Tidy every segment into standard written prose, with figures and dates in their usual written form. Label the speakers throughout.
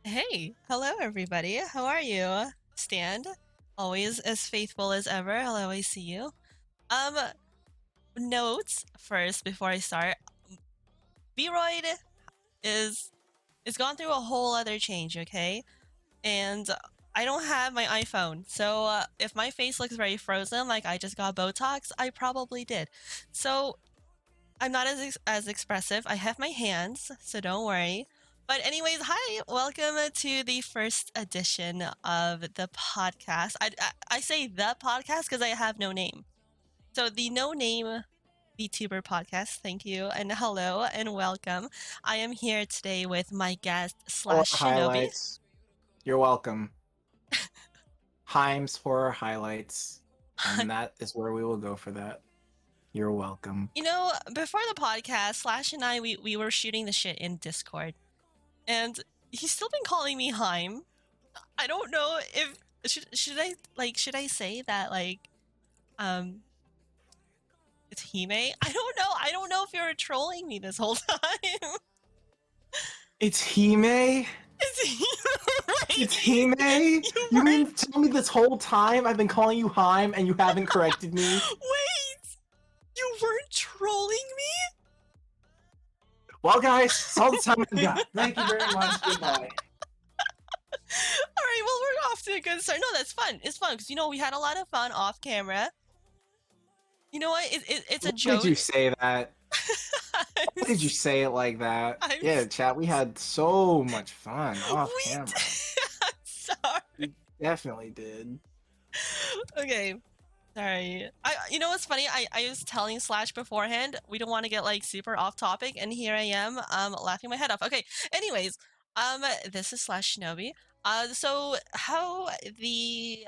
Speaker 1: Hey, hello everybody. How are you? Stand, always as faithful as ever. I'll always see you. Um, Notes first before I start. Vroid is is gone through a whole other change, okay? And I don't have my iPhone, so if my face looks very frozen, like I just got Botox, I probably did. So I'm not as expressive. I have my hands, so don't worry. But anyways, hi, welcome to the first edition of the podcast. I say the podcast because I have no name. So the no name VTuber podcast. Thank you and hello and welcome. I am here today with my guest
Speaker 2: Horror
Speaker 1: slash Shinobi.
Speaker 2: highlights. You're welcome. Hime's horror highlights. And that is where we will go for that. You're welcome.
Speaker 1: You know, before the podcast, Slash and we were shooting the shit in Discord, and he's still been calling me Heim. I don't know if should I say that um it's Hime? I don't know. I don't know if you were trolling me this whole time.
Speaker 2: It's Hime?
Speaker 1: It's Hime, right?
Speaker 2: It's Hime?
Speaker 1: You
Speaker 2: You
Speaker 1: weren't.
Speaker 2: mean tell me this whole time I've been calling you Hime and you haven't corrected me?
Speaker 1: Wait, you weren't trolling me?
Speaker 2: Well, guys, that's all the time I've got. Thank you very much. Goodbye.
Speaker 1: All right, well we're off to a good start. No, that's fun. It's fun because we had a lot of fun off camera. You know what? It's a
Speaker 2: Why
Speaker 1: joke.
Speaker 2: did you say that? Why did you say it like that?
Speaker 1: I'm
Speaker 2: Yeah, chat, we had so much fun off
Speaker 1: we
Speaker 2: camera.
Speaker 1: I'm sorry.
Speaker 2: We definitely did.
Speaker 1: Okay. Sorry. You know what's funny? I was telling Slash beforehand we don't want to get like super off topic, and here I am laughing my head off. Okay. Anyways, this is SlashShinobi. So how the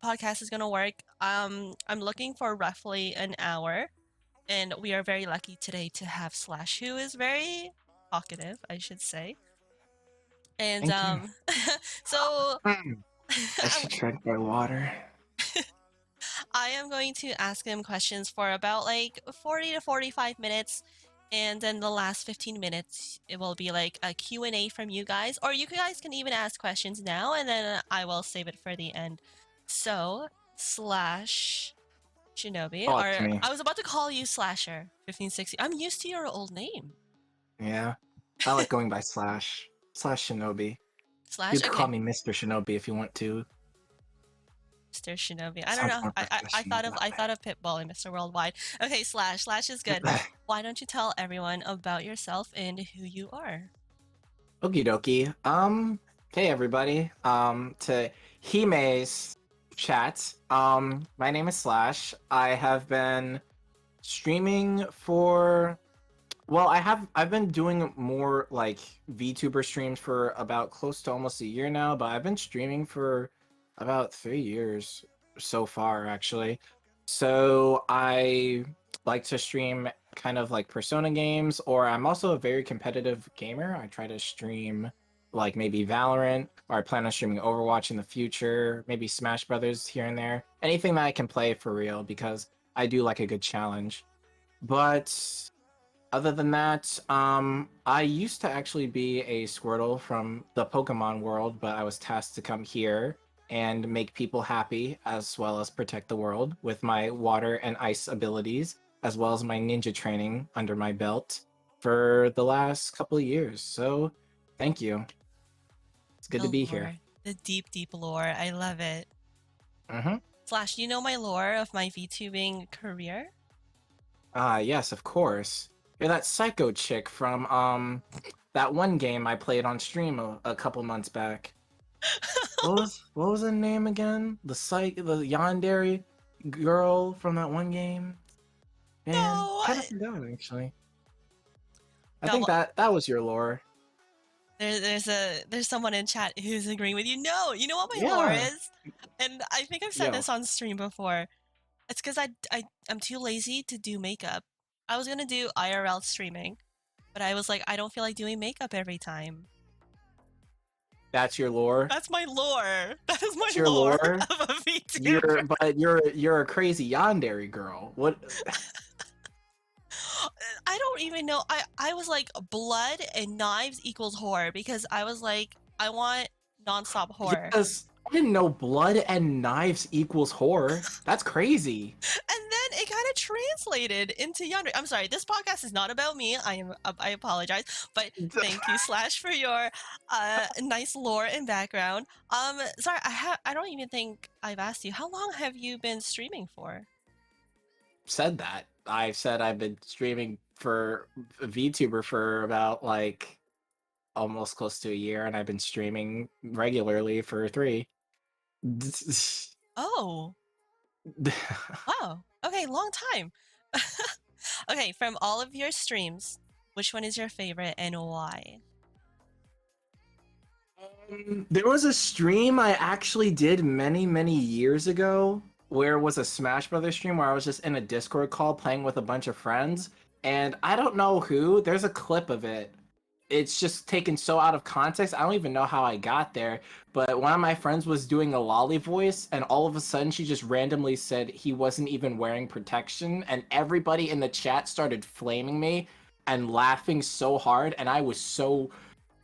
Speaker 1: podcast is gonna work? I'm looking for roughly an hour, and we are very lucky today to have Slash, who is very talkative, I should say. And
Speaker 2: Thank you.
Speaker 1: so
Speaker 2: I should drink my water.
Speaker 1: I am going to ask him questions for about like 40 to 45 minutes. And then the last 15 minutes, it will be like a Q&A from you guys. Or you guys can even ask questions now, and then I will save it for the end. So, Slash Shinobi,
Speaker 2: Talk to
Speaker 1: or
Speaker 2: me.
Speaker 1: I was about to call you Slasher 1560. I'm used to your old name.
Speaker 2: Yeah. I like going by /Shinobi.
Speaker 1: Slash,
Speaker 2: You could call
Speaker 1: okay.
Speaker 2: me Mr. Shinobi if you want to.
Speaker 1: Mr. Shinobi. I don't
Speaker 2: Sounds
Speaker 1: know.
Speaker 2: more
Speaker 1: I
Speaker 2: professional
Speaker 1: I
Speaker 2: that
Speaker 1: thought of Pitbull and Mr. Worldwide. Okay, Slash. Slash is good.
Speaker 2: way.
Speaker 1: Why don't you tell everyone about yourself and who you are?
Speaker 2: Okie dokie. Hey everybody. To Hime's chat. My name is Slash. I have been streaming for I've been doing more like VTuber streams for about close to almost a year now, but I've been streaming for about 3 years so far, actually. So I like to stream kind of like Persona games, or I'm also a very competitive gamer. I try to stream like maybe Valorant, or I plan on streaming Overwatch in the future, maybe Smash Brothers here and there. Anything that I can play for real, because I do like a good challenge. But other than that, I used to actually be a Squirtle from the Pokemon world, but I was tasked to come here and make people happy as well as protect the world with my water and ice abilities, as well as my ninja training under my belt for the last couple of years. So, thank you. It's good
Speaker 1: The
Speaker 2: to be here.
Speaker 1: lore. The deep, deep lore. I love it.
Speaker 2: Mm-hmm.
Speaker 1: Slash, do you know my lore of my VTubing career?
Speaker 2: Yes, of course. You're that psycho chick from that one game I played on stream a couple months back. What was the name again? The yandere girl from that one game. Man,
Speaker 1: No,
Speaker 2: kind of forgot actually. I
Speaker 1: no.
Speaker 2: think that was your lore.
Speaker 1: There's someone in chat who's agreeing with you. No, you know what my lore
Speaker 2: Yeah.
Speaker 1: is, and I think I've said
Speaker 2: Yo,
Speaker 1: this on stream before. It's because I'm too lazy to do makeup. I was gonna do IRL streaming, but I was like, I don't feel like doing makeup every time.
Speaker 2: that's your lore.
Speaker 1: That's my lore. That is my
Speaker 2: That's your
Speaker 1: lore
Speaker 2: lore.
Speaker 1: of a VTuber.
Speaker 2: You're a crazy yandere girl. What?
Speaker 1: I don't even know. I was like, blood and knives equals horror because I was like, I want nonstop horror.
Speaker 2: Yes, I didn't know blood and knives equals horror. That's crazy.
Speaker 1: And then it kind of translated into yandere. I'm sorry, this podcast is not about me. I apologize, but thank you Slash for your nice lore and background. Sorry, I don't even think I've asked you, how long have you been streaming for?
Speaker 2: Said that. I said I've been streaming for a VTuber for about like almost close to a year, and I've been streaming regularly for 3.
Speaker 1: Oh, wow. Okay, long time. Okay, from all of your streams, which one is your favorite and why?
Speaker 2: There was a stream I actually did many years ago where it was a Smash Brothers stream where I was just in a Discord call playing with a bunch of friends, and I don't know who. There's a clip of it. It's just taken so out of context. I don't even know how I got there, but one of my friends was doing a lolly voice, and all of a sudden she just randomly said he wasn't even wearing protection, and everybody in the chat started flaming me and laughing so hard, and I was so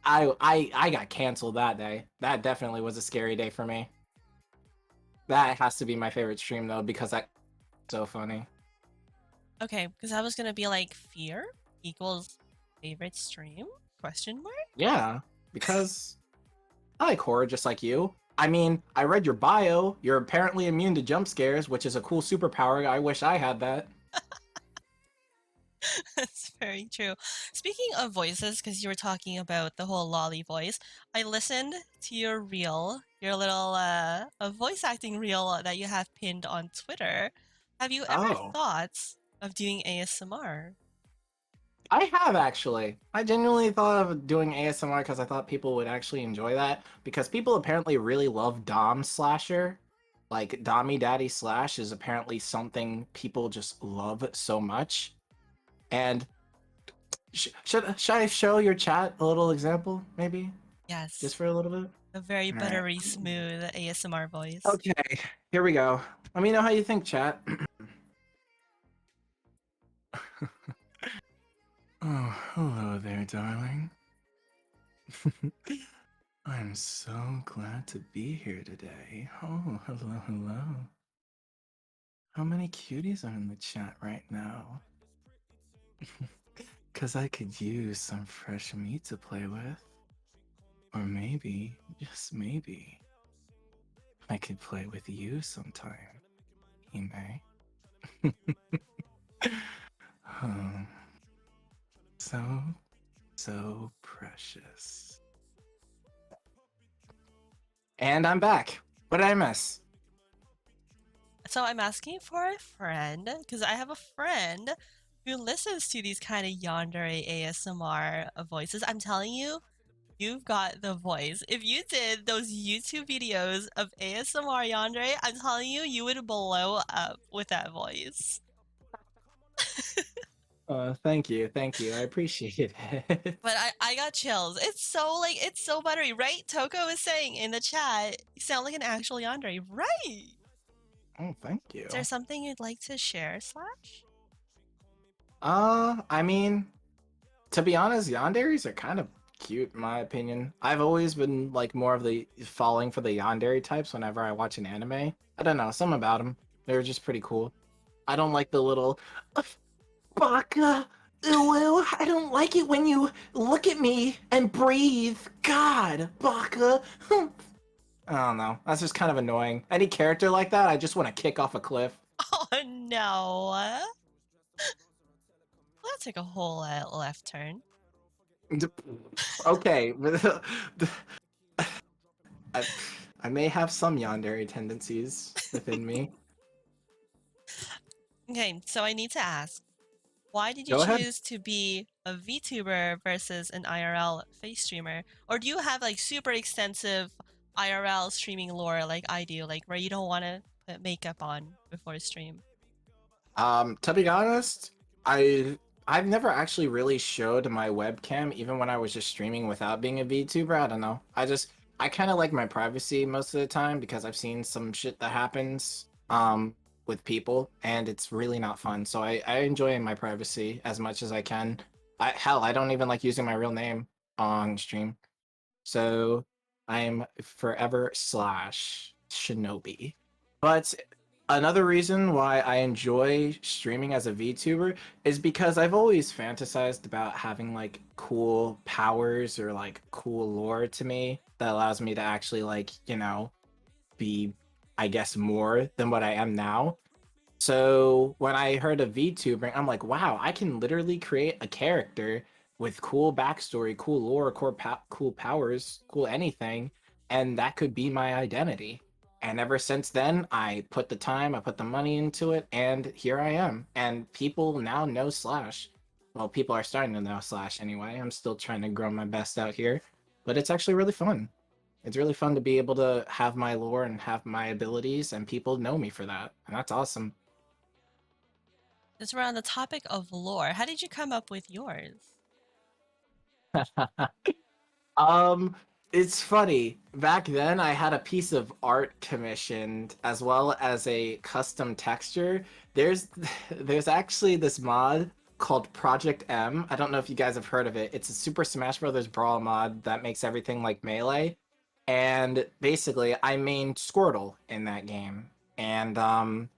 Speaker 2: I got canceled that day. That definitely was a scary day for me. That has to be my favorite stream though, because that's so funny.
Speaker 1: Okay, because I was gonna be like, fear equals favorite stream? Question mark?
Speaker 2: Yeah, because I like horror just like you. I mean, I read your bio. You're apparently immune to jump scares, which is a cool superpower. I wish I had that.
Speaker 1: That's very true. Speaking of voices, because you were talking about the whole lolly voice, I listened to your reel, your little a voice acting reel that you have pinned on Twitter. Have you ever
Speaker 2: Oh,
Speaker 1: thought of doing ASMR?
Speaker 2: I have actually. I genuinely thought of doing ASMR because I thought people would actually enjoy that. Because people apparently really love Dom Slasher. Like, Dommy Daddy Slash is apparently something people just love so much. And should I show your chat a little example, maybe?
Speaker 1: Yes,
Speaker 2: Just for a little bit?
Speaker 1: a very
Speaker 2: All right.
Speaker 1: buttery smooth ASMR voice.
Speaker 2: Okay, here we go. Let me know how you think, chat. Oh, hello there, darling. I'm so glad to be here today. Oh, hello. How many cuties are in the chat right now? Because I could use some fresh meat to play with. Or maybe, just maybe, I could play with you sometime, Hime. Oh, so precious. And I'm back. What did I miss?
Speaker 1: So I'm asking for a friend because I have a friend who listens to these kind of yandere ASMR voices. I'm telling you, you've got the voice. If you did those YouTube videos of ASMR yandere, I'm telling you, you would blow up with that voice.
Speaker 2: Thank you. I appreciate it.
Speaker 1: But I got chills. It's so buttery, right? Toko is saying in the chat, you sound like an actual yandere, right?
Speaker 2: Oh, thank you.
Speaker 1: Is there something you'd like to share, Slash?
Speaker 2: I mean, to be honest, yanderes are kind of cute in my opinion. I've always been like more of the falling for the yandere types whenever I watch an anime. I don't know, something about them. They're just pretty cool. I don't like the little Baka. Ew, I don't like it when you look at me and breathe. God, Baka. I don't know. That's just kind of annoying. Any character like that, I just want to kick off a cliff.
Speaker 1: Oh no. That took a whole left turn.
Speaker 2: Okay. I may have some yandere tendencies within me.
Speaker 1: Okay, so I need to ask, why did you
Speaker 2: Go ahead.
Speaker 1: choose to be a VTuber versus an IRL face streamer? Or do you have like super extensive IRL streaming lore like I do, like where you don't want to put makeup on before stream?
Speaker 2: To be honest, I've never actually really showed my webcam even when I was just streaming without being a VTuber. I don't know. I kind of like my privacy most of the time because I've seen some shit that happens with people and it's really not fun. So I enjoy my privacy as much as I can. I don't even like using my real name on stream. So I'm forever SlashShinobi. But another reason why I enjoy streaming as a VTuber is because I've always fantasized about having like cool powers or like cool lore to me that allows me to actually like, be, I guess, more than what I am now. So when I heard of VTubing, I'm like, wow, I can literally create a character with cool backstory, cool lore, cool powers, cool anything, and that could be my identity. And ever since then, I put the time, I put the money into it, and here I am. And people now know Slash. Well, people are starting to know Slash anyway. I'm still trying to grow my best out here, but it's actually really fun. It's really fun to be able to have my lore and have my abilities, and people know me for that. And that's awesome.
Speaker 1: Since we're on the topic of lore, how did you come up with yours?
Speaker 2: Um, it's funny. Back then, I had a piece of art commissioned as well as a custom texture. There's there's actually this mod called Project M. I don't know if you guys have heard of it. It's a Super Smash Bros. Brawl mod that makes everything like Melee. And basically, I mained Squirtle in that game. And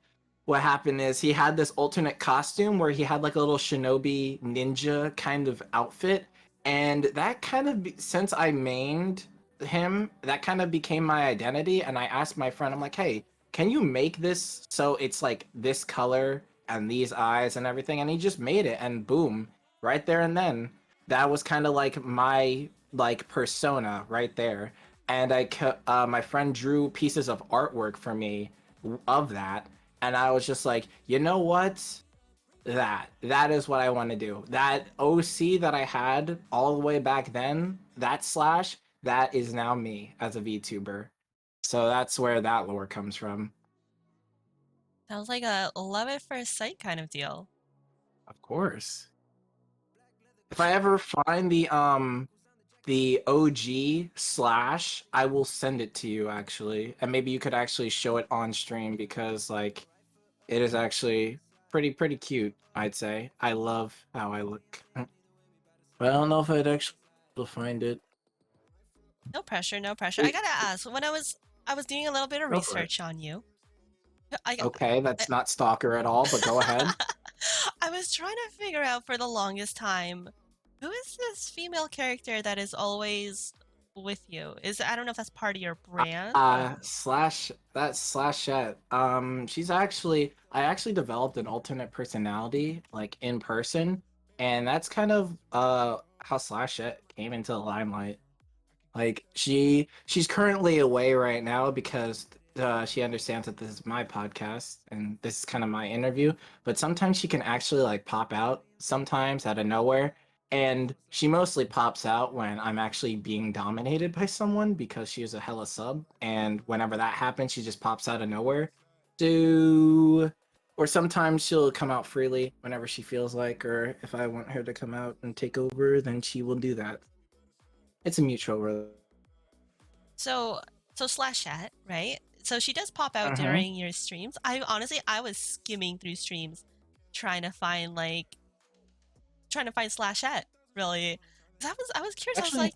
Speaker 2: what happened is he had this alternate costume where he had like a little shinobi ninja kind of outfit, and that kind of since I mained him, that kind of became my identity. And I asked my friend, I'm like, hey, can you make this so it's like this color and these eyes and everything? And he just made it, and boom, right there and then, that was kind of like my like persona right there. And my friend drew pieces of artwork for me of that, and I was just like, you know what? That is what I want to do. That OC that I had all the way back then, that Slash, that is now me as a VTuber. So that's where that lore comes from.
Speaker 1: Sounds like a love at first sight kind of deal.
Speaker 2: Of course. If I ever find the OG Slash, I will send it to you actually. And maybe you could actually show it on stream because like it is actually pretty cute, I'd say. I love how I look. But I don't know if I'd actually find it.
Speaker 1: No pressure, no pressure. I
Speaker 2: Wait,
Speaker 1: gotta ask, when I was doing a little bit of
Speaker 2: go for it.
Speaker 1: research on you. I
Speaker 2: Okay,
Speaker 1: I,
Speaker 2: that's not stalker at all, but go ahead.
Speaker 1: I was trying to figure out for the longest time, who is this female character that is always with you? I don't know if that's part of your brand or
Speaker 2: Slash that's Slashette. She's actually I actually developed an alternate personality like in person, and that's kind of how Slashette came into the limelight. Like she's currently away right now because she understands that this is my podcast and this is kind of my interview. But sometimes she can actually like pop out sometimes out of nowhere, and she mostly pops out when I'm actually being dominated by someone because she is a hella sub. And whenever that happens, she just pops out of nowhere. To or sometimes she'll come out freely whenever she feels like, or if I want her to come out and take over, then she will do that. It's a mutual
Speaker 1: so slash chat, right? So she does pop out
Speaker 2: uh-huh.
Speaker 1: during your streams. I was skimming through streams trying to find slash chat, really. 'Cause I was curious. I was
Speaker 2: Actually,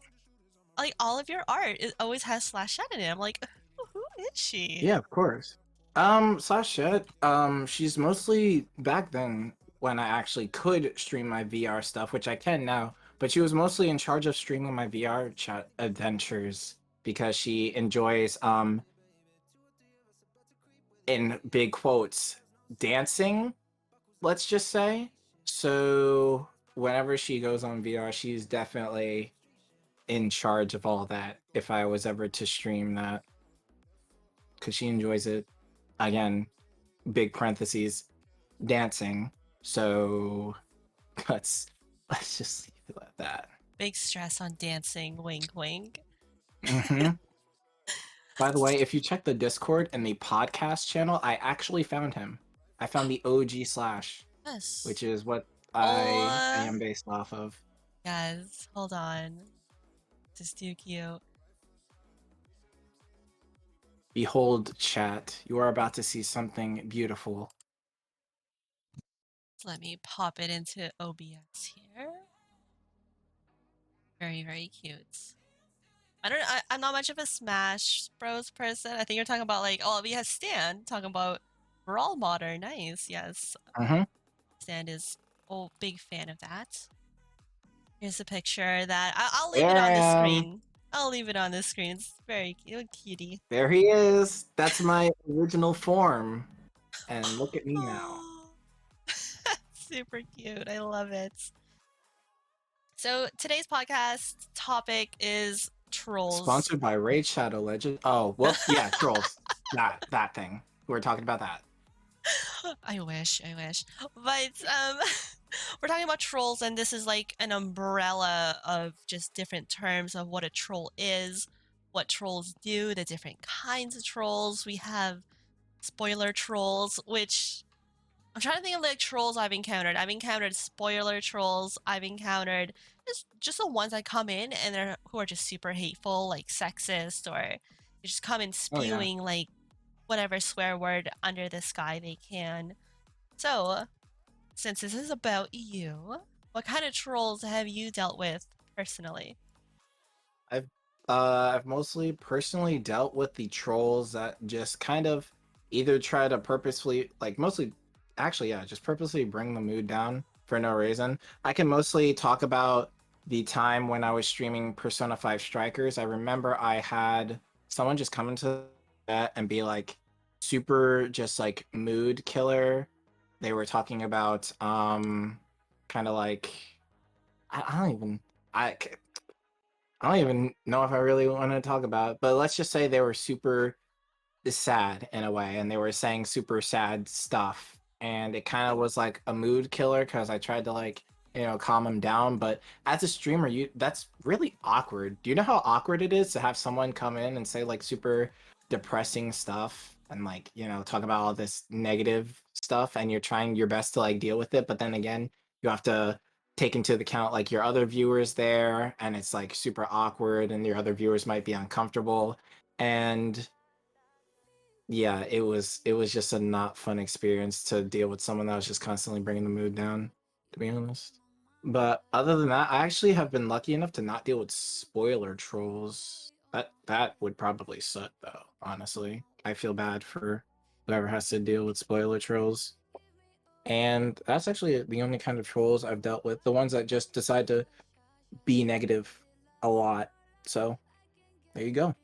Speaker 1: like all of your art it always has slash chat in it. I'm like, who is she?
Speaker 2: yeah, of course. Sashet, she's mostly back then when I actually could stream my VR stuff, which I can now, but she was mostly in charge of streaming my VR chat adventures because she enjoys in big quotes dancing, let's just say. So whenever she goes on VR, she's definitely in charge of all that if I was ever to stream that because she enjoys it. Again, big parentheses, dancing. So let's let's just leave it at that.
Speaker 1: Big stress on dancing. Wink, wink.
Speaker 2: Hmm. By the way, if you check the Discord and the podcast channel, I actually found him. I found the OG Slash, which
Speaker 1: Yes.
Speaker 2: is what I
Speaker 1: Oh,
Speaker 2: am based off of.
Speaker 1: guys, hold on. This is too cute.
Speaker 2: Behold, chat, you are about to see something beautiful.
Speaker 1: Let me pop it into OBS here. Very, very cute. I'm not much of a Smash Bros person. I think you're talking about like, oh, we have Stan talking about Brawl Modder. Nice, yes.
Speaker 2: Mm-hmm.
Speaker 1: Stan is big fan of that. Here's a picture that I'll leave
Speaker 2: There
Speaker 1: it
Speaker 2: I
Speaker 1: on the
Speaker 2: am.
Speaker 1: screen. I'll leave it on the screen. It's very cute, cutie.
Speaker 2: There he is. That's my original form. And look at me now.
Speaker 1: Oh, super cute. I love it. So today's podcast topic is trolls.
Speaker 2: Sponsored by Raid Shadow Legend. Oh, well, yeah, trolls. That thing. We're talking about that.
Speaker 1: I wish. But we're talking about trolls, and this is like an umbrella of just different terms of what a troll is, what trolls do, the different kinds of trolls. We have spoiler trolls, which I'm trying to think of like trolls I've encountered. I've encountered spoiler trolls. I've encountered just the ones that come in and they're who are just super hateful, like sexist, or they just come in
Speaker 2: Oh, yeah.
Speaker 1: spewing like whatever swear word under the sky they can. So, since this is about you, what kind of trolls have you dealt with personally?
Speaker 2: I've I've mostly personally dealt with the trolls that just kind of either try to purposefully, like mostly, actually, yeah, just purposely bring the mood down for no reason. I can mostly talk about the time when I was streaming Persona 5 Strikers. I remember I had someone just come into that and be like super just like mood killer. They were talking about kind of like I don't even I don't even know if I really want to talk about it, but let's just say they were super sad in a way, and they were saying super sad stuff, and it kind of was like a mood killer because I tried to like calm them down. But as a streamer, you that's really awkward. Do you know how awkward it is to have someone come in and say like super depressing stuff and like talk about all this negative stuff, and you're trying your best to like deal with it, but then again, you have to take into account like your other viewers there, and it's like super awkward, and your other viewers might be uncomfortable, and yeah, it was just a not fun experience to deal with someone that was just constantly bringing the mood down, to be honest. But other than that, I actually have been lucky enough to not deal with spoiler trolls. That would probably suck though, honestly. I feel bad for whoever has to deal with spoiler trolls. And that's actually the only kind of trolls I've dealt with. The ones that just decide to be negative a lot. So there you go.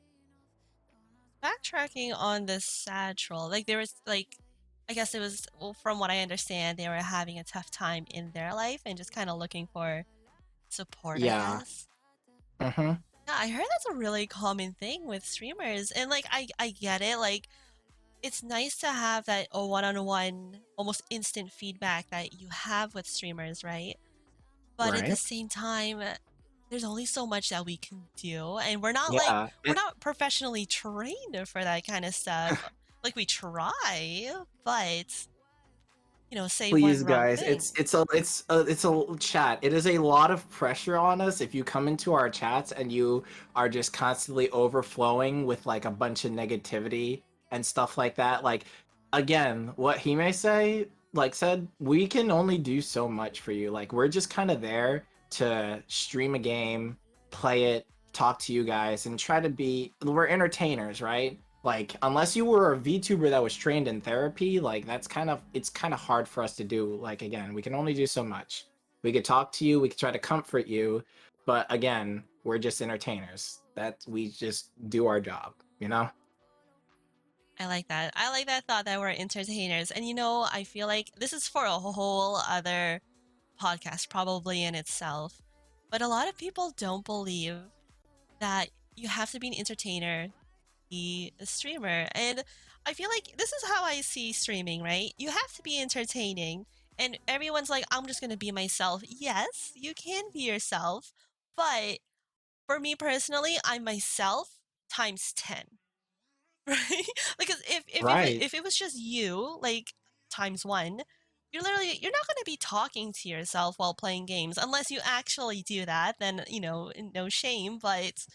Speaker 1: Backtracking on the sad troll, like there was like, I guess it was, well, from what I understand, they were having a tough time in their life and just kind of looking for support, I
Speaker 2: Yeah.
Speaker 1: guess.
Speaker 2: Mm-hmm.
Speaker 1: Yeah, I heard that's a really common thing with streamers, and like I get it. Like it's nice to have that one-on-one, almost instant feedback that you have with streamers, right? But at the
Speaker 2: Right.
Speaker 1: same time, there's only so much that we can do, and
Speaker 2: Yeah.
Speaker 1: we're not professionally trained for that kind of stuff. Like we try, but say one
Speaker 2: Please,
Speaker 1: wrong
Speaker 2: guys,
Speaker 1: thing.
Speaker 2: it's a chat. It is a lot of pressure on us if you come into our chats and you are just constantly overflowing with like a bunch of negativity and stuff like that. Like, again, what Hime said, we can only do so much for you. Like, we're just kind of there to stream a game, play it, talk to you guys, and try to be. We're entertainers, right? Like, unless you were a VTuber that was trained in therapy, like it's kind of hard for us to do. Like, again, we can only do so much. We could talk to you, we could try to comfort you, but again, we're just entertainers. That we just do our job, you know?
Speaker 1: I like that. I like that thought that we're entertainers. And I feel like this is for a whole other podcast, probably in itself. But a lot of people don't believe that you have to be an entertainer, be a streamer. And I feel like this is how I see streaming, right? You have to be entertaining. And everyone's like, I'm just going to be myself. Yes, you can be yourself. But for me personally, I'm myself times 10. Right? Because
Speaker 2: Right.
Speaker 1: if it was just you, like times one, you're not going to be talking to yourself while playing games unless you actually do that. Then no shame, but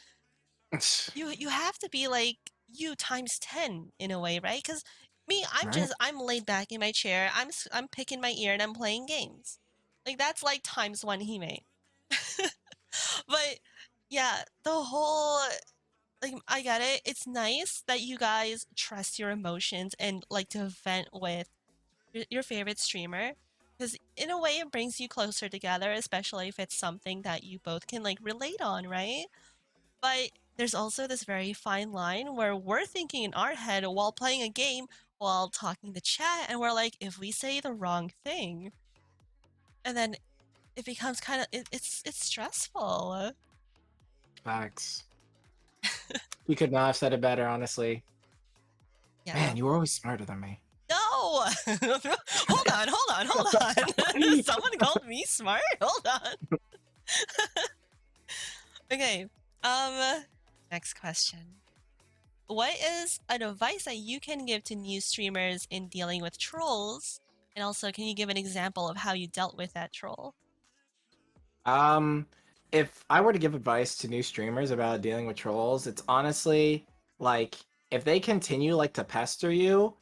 Speaker 1: you have to be like you times 10 in a way, right? Because me,
Speaker 2: Right.
Speaker 1: I'm laid back in my chair. I'm picking my ear and I'm playing games. Like that's like times one Hime. But yeah, the whole like I get it. It's nice that you guys trust your emotions and like to vent with your favorite streamer, because in a way it brings you closer together, especially if it's something that you both can like relate on, right? But there's also this very fine line where we're thinking in our head while playing a game, while talking to chat, and we're like, if we say the wrong thing, and then it becomes kind of it's stressful.
Speaker 2: Facts. You could not have said it better, honestly.
Speaker 1: Yeah.
Speaker 2: Man, you were always smarter than me.
Speaker 1: No! Hold on. Someone called me smart? Hold on. Okay. Next question. What is an advice that you can give to new streamers in dealing with trolls? And also, can you give an example of how you dealt with that troll?
Speaker 2: Um, if I were to give advice to new streamers about dealing with trolls, it's honestly like if they continue like to pester you,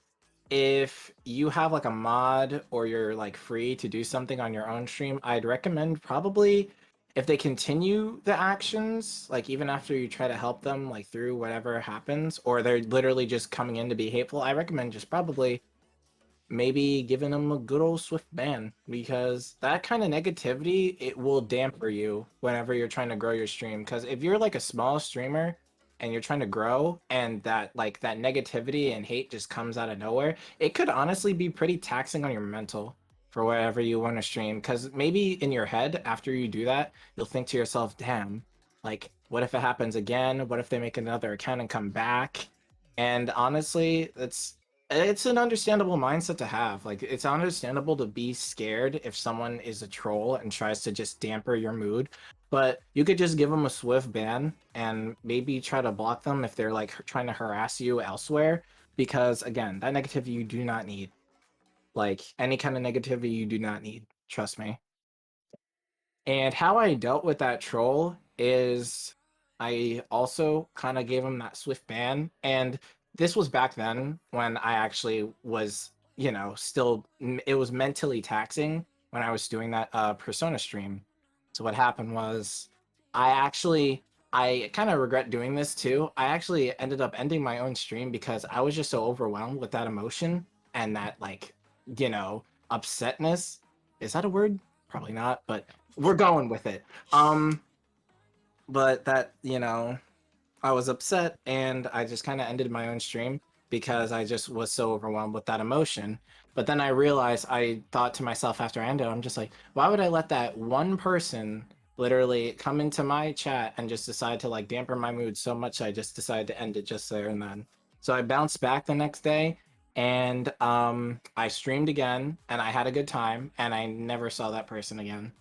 Speaker 2: if you have like a mod or you're like free to do something on your own stream, I'd recommend probably if they continue the actions, like even after you try to help them like through whatever happens, or they're literally just coming in to be hateful, I recommend just probably maybe giving them a good old swift ban, because that kind of negativity, it will damper you whenever you're trying to grow your stream. Because if you're like a small streamer and you're trying to grow and that like that negativity and hate just comes out of nowhere, it could honestly be pretty taxing on your mental for wherever you want to stream. Because maybe in your head after you do that, you'll think to yourself, damn, like what if it happens again? What if they make another account and come back? And honestly, it's an understandable mindset to have. Like, it's understandable to be scared if someone is a troll and tries to just damper your mood. But you could just give them a swift ban and maybe try to block them if they're like trying to harass you elsewhere. Because again, that negativity you do not need. Like, any kind of negativity you do not need. Trust me. And how I dealt with that troll is I also kind of gave him that swift ban. And this was back then when I actually was, still, it was mentally taxing when I was doing that Persona stream. So what happened was I kind of regret doing this too. I actually ended up ending my own stream because I was just so overwhelmed with that emotion and that, like, upsetness. Is that a word? Probably not, but we're going with it. But that, I was upset and I just kind of ended my own stream because I just was so overwhelmed with that emotion. But then I realized, I thought to myself after I ended, I'm just like, why would I let that one person literally come into my chat and just decide to like dampen my mood so much I just decided to end it just there and then. So I bounced back the next day and I streamed again and I had a good time and I never saw that person again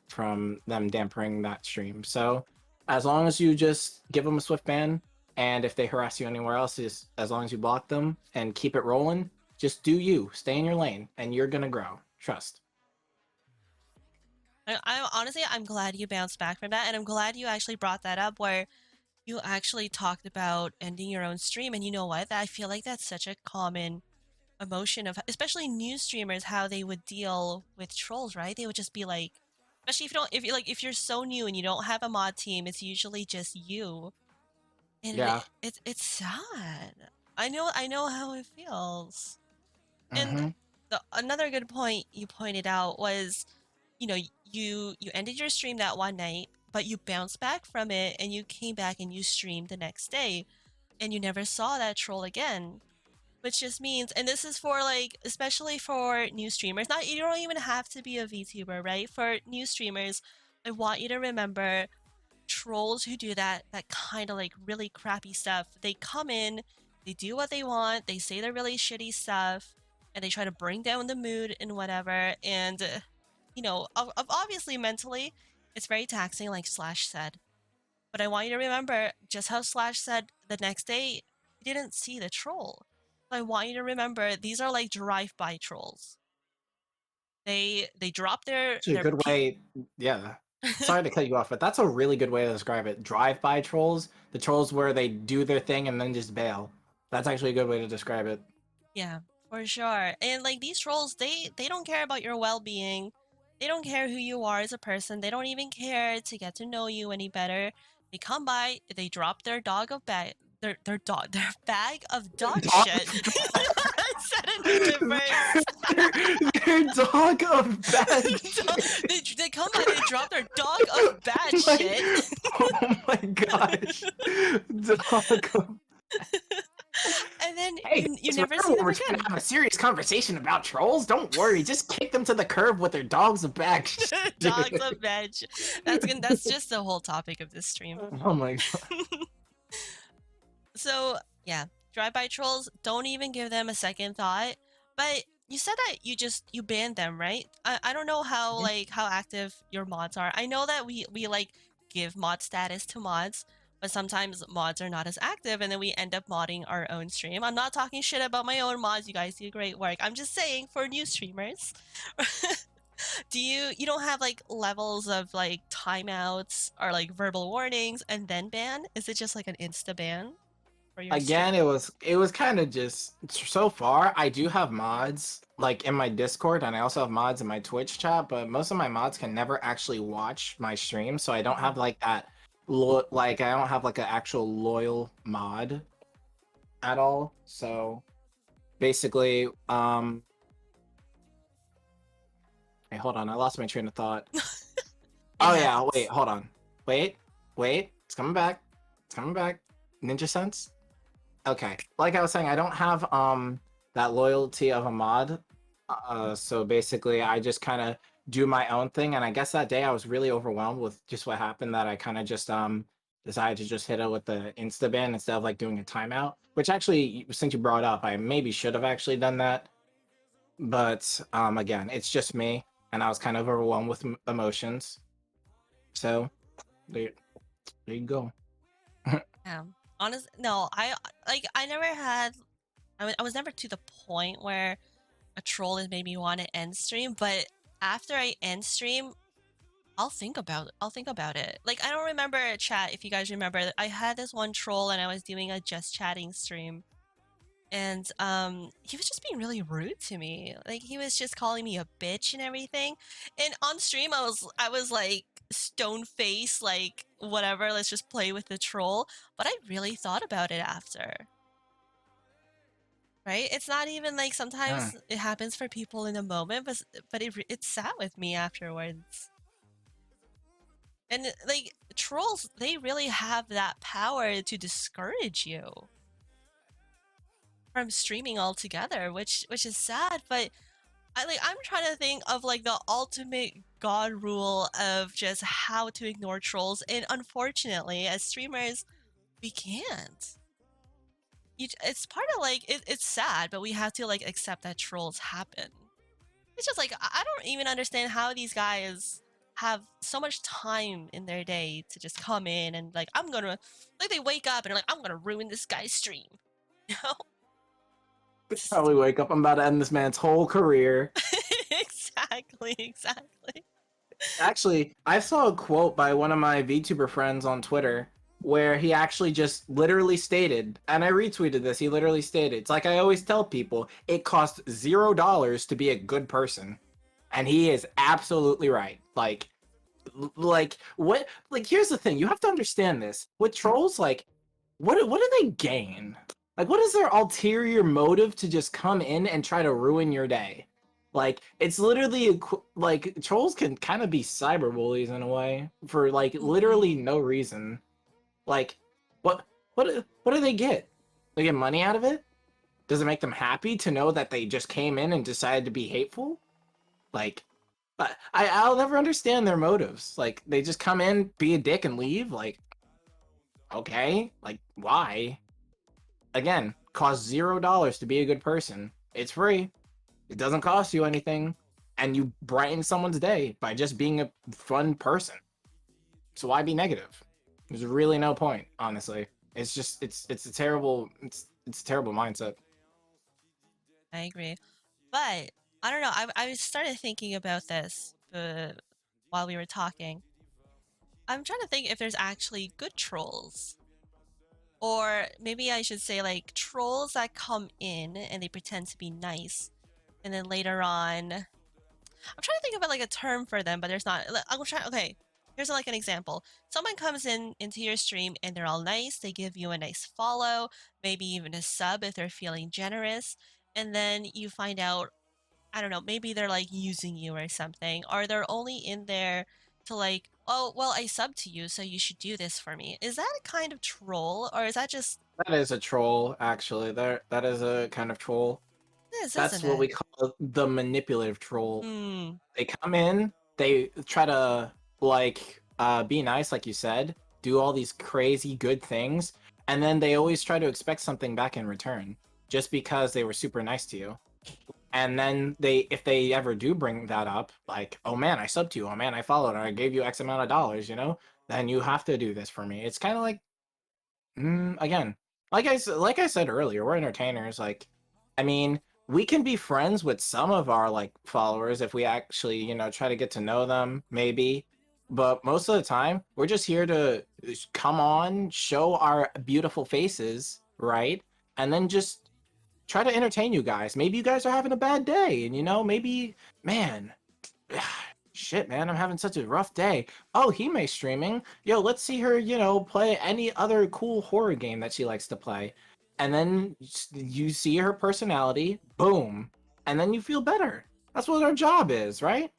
Speaker 2: from them dampening that stream. So as long as you just give them a swift ban, and if they harass you anywhere else, is as long as you block them and keep it rolling, just do you, stay in your lane, and you're gonna grow. Trust.
Speaker 1: I'm honestly, I'm glad you bounced back from that, and I'm glad you actually brought that up where you actually talked about ending your own stream. And you know what? I feel like that's such a common emotion of, especially new streamers, how they would deal with trolls, right? They would just be like, especially if you're so new and you don't have a mod team, it's usually just you, and
Speaker 2: Yeah.
Speaker 1: it's sad. I know how it feels. And
Speaker 2: Mm-hmm.
Speaker 1: another good point you pointed out was, you ended your stream that one night, but you bounced back from it and you came back and you streamed the next day, and you never saw that troll again. Which just means, and this is for like, especially for new streamers, not, you don't even have to be a VTuber, right? For new streamers, I want you to remember trolls who do that kind of like really crappy stuff. They come in, they do what they want, they say the really shitty stuff, and they try to bring down the mood and whatever. And obviously mentally, it's very taxing, like Slash said. But I want you to remember just how Slash said the next day he didn't see the troll. So I want you to remember these are like drive-by trolls. They drop
Speaker 2: Actually, a good way. Yeah. Sorry to cut you off, but that's a really good way to describe it. Drive-by trolls, the trolls where they do their thing and then just bail. That's actually a good way to describe it.
Speaker 1: Yeah, for sure. And like these trolls, they don't care about your well-being. They don't care who you are as a person. They don't even care to get to know you any better. They come by, they drop their dog of bag, their bag of
Speaker 2: Their
Speaker 1: dog
Speaker 2: dog
Speaker 1: shit.
Speaker 2: of bag.
Speaker 1: I said it in reverse.
Speaker 2: Their dog of bad shit.
Speaker 1: They come by, they drop their dog of bad shit.
Speaker 2: Oh my gosh. Dog of...
Speaker 1: And then
Speaker 2: Hey,
Speaker 1: you
Speaker 2: guys,
Speaker 1: never
Speaker 2: remember
Speaker 1: see
Speaker 2: when
Speaker 1: them
Speaker 2: we're trying to
Speaker 1: again.
Speaker 2: have a serious conversation about trolls? Don't worry, just kick them to the curb with their dogs of bad shit.
Speaker 1: Dogs of bad shit. That's just the whole topic of this stream.
Speaker 2: Oh my god.
Speaker 1: So yeah, drive-by trolls, don't even give them a second thought. But you said that you banned them, right? I don't know how how active your mods are. I know that we like give mod status to mods, but sometimes mods are not as active and then we end up modding our own stream. I'm not talking shit about my own mods. You guys do great work. I'm just saying for new streamers. Do you don't have like levels of like timeouts or like verbal warnings and then ban? Is it just like an insta ban for your stream?
Speaker 2: Again, it was kind of just so far. I do have mods like in my Discord, and I also have mods in my Twitch chat. But most of my mods can never actually watch my stream, so I don't have like that. Like I don't have like an actual loyal mod at all. So basically, hey, hold on, I lost my train of thought. Oh yeah,
Speaker 1: happens.
Speaker 2: wait, hold on, wait, it's coming back, Ninja Sense. Okay, like I was saying, I don't have that loyalty of a mod. So basically I just kind of do my own thing, and I guess that day I was really overwhelmed with just what happened that I kind of just decided to just hit it with the insta ban instead of like doing a timeout, which actually, since you brought up, I maybe should have actually done that. But again, it's just me, and I was kind of overwhelmed with emotions. So there you go.
Speaker 1: Yeah. Honest, no, I never had. I was never to the point where a troll has made me want to end stream, but after I end stream, I'll think about it. Like I don't remember a chat if you guys remember. I had this one troll and I was doing a just chatting stream. And he was just being really rude to me. Like he was just calling me a bitch and everything. And on stream I was like stone face, like whatever, let's just play with the troll. But I really thought about it after. Right? It's not even like sometimes it happens for people in a moment, but it sat with me afterwards. And like trolls, they really have that power to discourage you from streaming altogether, which is sad. But I'm trying to think of like the ultimate god rule of just how to ignore trolls, and unfortunately, as streamers, we can't. It's part of like it's sad, but we have to like accept that trolls happen. It's just like I don't even understand how these guys have so much time in their day to just come in and like I'm gonna like they wake up and they're like I'm gonna ruin this guy's stream, you know?
Speaker 2: Probably wake up, I'm about to end this man's whole career.
Speaker 1: Exactly.
Speaker 2: Actually, I saw a quote by one of my VTuber friends on Twitter where he actually just literally stated, and I retweeted this, he literally stated, it's like I always tell people, it costs $0 to be a good person. And he is absolutely right. Like what, like here's the thing, you have to understand this. With trolls, like what do they gain? Like what is their ulterior motive to just come in and try to ruin your day? Like it's literally like trolls can kind of be cyberbullies in a way for like literally no reason. Like what what do they get? They get money out of it? Does it make them happy to know that they just came in and decided to be hateful? Like I'll never understand their motives. Like they just come in, be a dick and leave. Like okay, like why? Again, costs $0 to be a good person. It's free. It doesn't cost you anything, and you brighten someone's day by just being a fun person. So why be negative? There's really no point, honestly. It's just it's a terrible it's a terrible mindset.
Speaker 1: I agree. But I don't know. I started thinking about this while we were talking. I'm trying to think if there's actually good trolls. Or maybe I should say like trolls that come in and they pretend to be nice. And then later on, I'm trying to think of like a term for them, but there's not. I'm trying. Okay, here's like an example. Someone comes in into your stream and they're all nice. They give you a nice follow, maybe even a sub if they're feeling generous. And then you find out, I don't know, maybe they're like using you or something, or they're only in there to like, oh, well, I subbed to you, so you should do this for me. Is that a kind of troll, or is that just
Speaker 2: That is a troll, actually. That is a kind of troll.
Speaker 1: this,
Speaker 2: That's
Speaker 1: isn't
Speaker 2: what
Speaker 1: it?
Speaker 2: we call the manipulative troll.
Speaker 1: Hmm.
Speaker 2: They come in, they try to like be nice, like you said, do all these crazy good things, and then they always try to expect something back in return, just because they were super nice to you. And then if they ever do bring that up, like, oh man, I subbed to you, oh man, I followed, or I gave you X amount of dollars, then you have to do this for me. It's kind of like, again, like I said earlier, we're entertainers. Like, I mean, we can be friends with some of our like followers if we actually, try to get to know them, maybe. But most of the time, we're just here to come on, show our beautiful faces, right? And then just try to entertain you guys. Maybe you guys are having a bad day, and maybe, man, shit, man, I'm having such a rough day. Oh, Hime streaming. Yo, let's see her, play any other cool horror game that she likes to play. And then you see her personality, boom, and then you feel better. That's what our job is, right?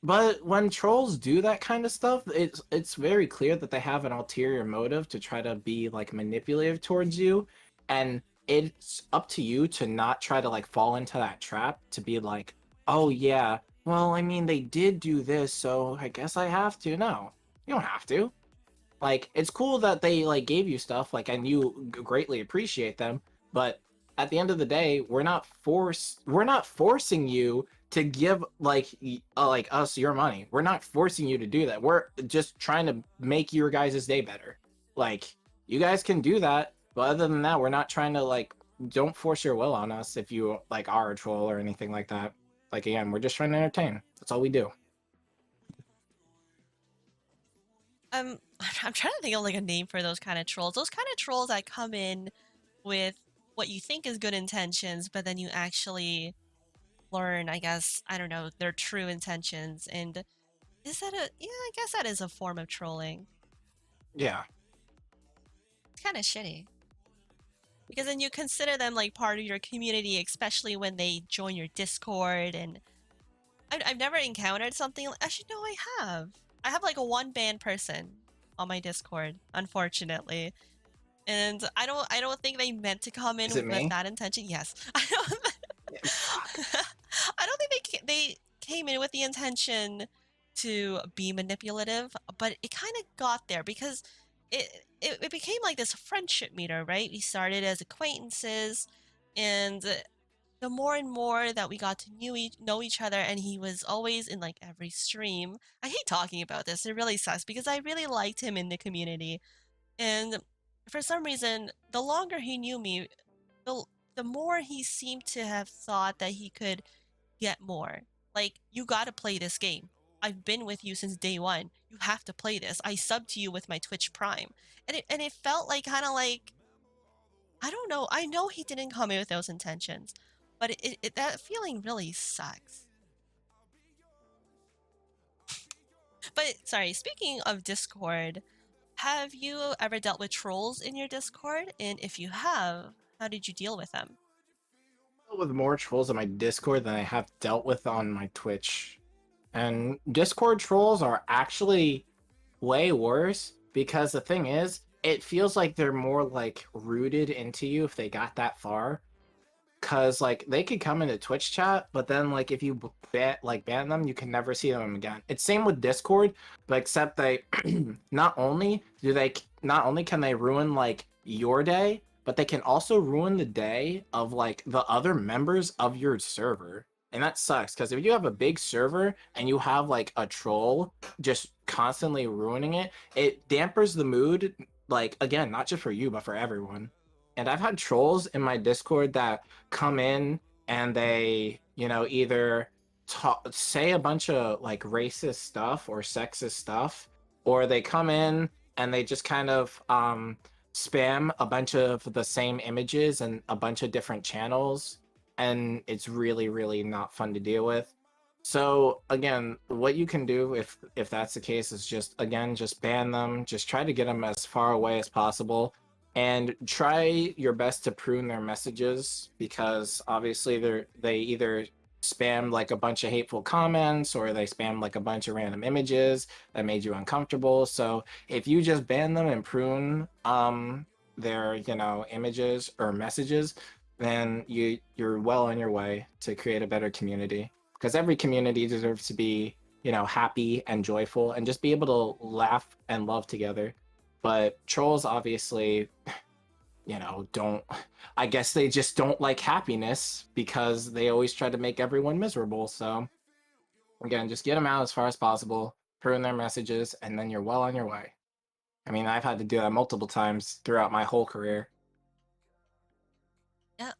Speaker 2: But when trolls do that kind of stuff, it's very clear that they have an ulterior motive to try to be like manipulative towards you, and it's up to you to not try to like fall into that trap to be like, "Oh yeah, well, I mean they did do this, so I guess I have to." No. You don't have to. Like, it's cool that they like gave you stuff, like, and you greatly appreciate them, but at the end of the day, we're not forcing you to give like us your money. We're not forcing you to do that. We're just trying to make your guys' day better. Like, you guys can do that, but other than that, we're not trying to like don't force your will on us if you like are a troll or anything like that. Like, again, we're just trying to entertain. That's all we do.
Speaker 1: I'm trying to think of like a name for those kind of trolls. Those kind of trolls that come in with what you think is good intentions, but then you actually learn, I guess, I don't know, their true intentions. And is that yeah, I guess that is a form of trolling.
Speaker 2: Yeah.
Speaker 1: It's kind of shitty. Because then you consider them like part of your community, especially when they join your Discord. And I've never encountered something. Actually, no, I have. I have like a one band person on my Discord, unfortunately. And I don't think they meant to come
Speaker 2: Is it
Speaker 1: in with
Speaker 2: me?
Speaker 1: that intention. Yes. I don't
Speaker 2: Fuck.
Speaker 1: I don't think they came in with the intention to be manipulative, but it kind of got there because it became like this friendship meter, right? We started as acquaintances, and the more and more that we got to know each other, and he was always in like every stream. I hate talking about this. It really sucks because I really liked him in the community, and for some reason, the longer he knew me, the the more he seemed to have thought that he could get more. Like, you gotta play this game. I've been with you since day one. You have to play this. I subbed to you with my Twitch Prime. And it felt like kind of like, I don't know. I know he didn't come in with those intentions, but that feeling really sucks. But sorry, speaking of Discord, have you ever dealt with trolls in your Discord? And if you have, how did you deal with them?
Speaker 2: With more trolls on my Discord than I have dealt with on my Twitch. And Discord trolls are actually way worse because the thing is, it feels like they're more like rooted into you if they got that far. Cause like they could come into Twitch chat, but then like if you ban them, you can never see them again. It's same with Discord, but except they not only can they ruin like your day, but they can also ruin the day of like the other members of your server. And that sucks because if you have a big server and you have like a troll just constantly ruining it, it dampers the mood, like again, not just for you, but for everyone. And I've had trolls in my Discord that come in and they, either say a bunch of like racist stuff or sexist stuff, or they come in and they just kind of spam a bunch of the same images and a bunch of different channels, and it's really, really not fun to deal with. So again, what you can do if that's the case is just again just ban them, just try to get them as far away as possible, and try your best to prune their messages because obviously they either spam like a bunch of hateful comments or they spam like a bunch of random images that made you uncomfortable. So if you just ban them and prune their images or messages, then you're well on your way to create a better community because every community deserves to be happy and joyful and just be able to laugh and love together. But trolls obviously don't, I guess they just don't like happiness because they always try to make everyone miserable. So again, just get them out as far as possible, prune their messages, and then you're well on your way. I mean, I've had to do that multiple times throughout my whole career.
Speaker 1: Yeah,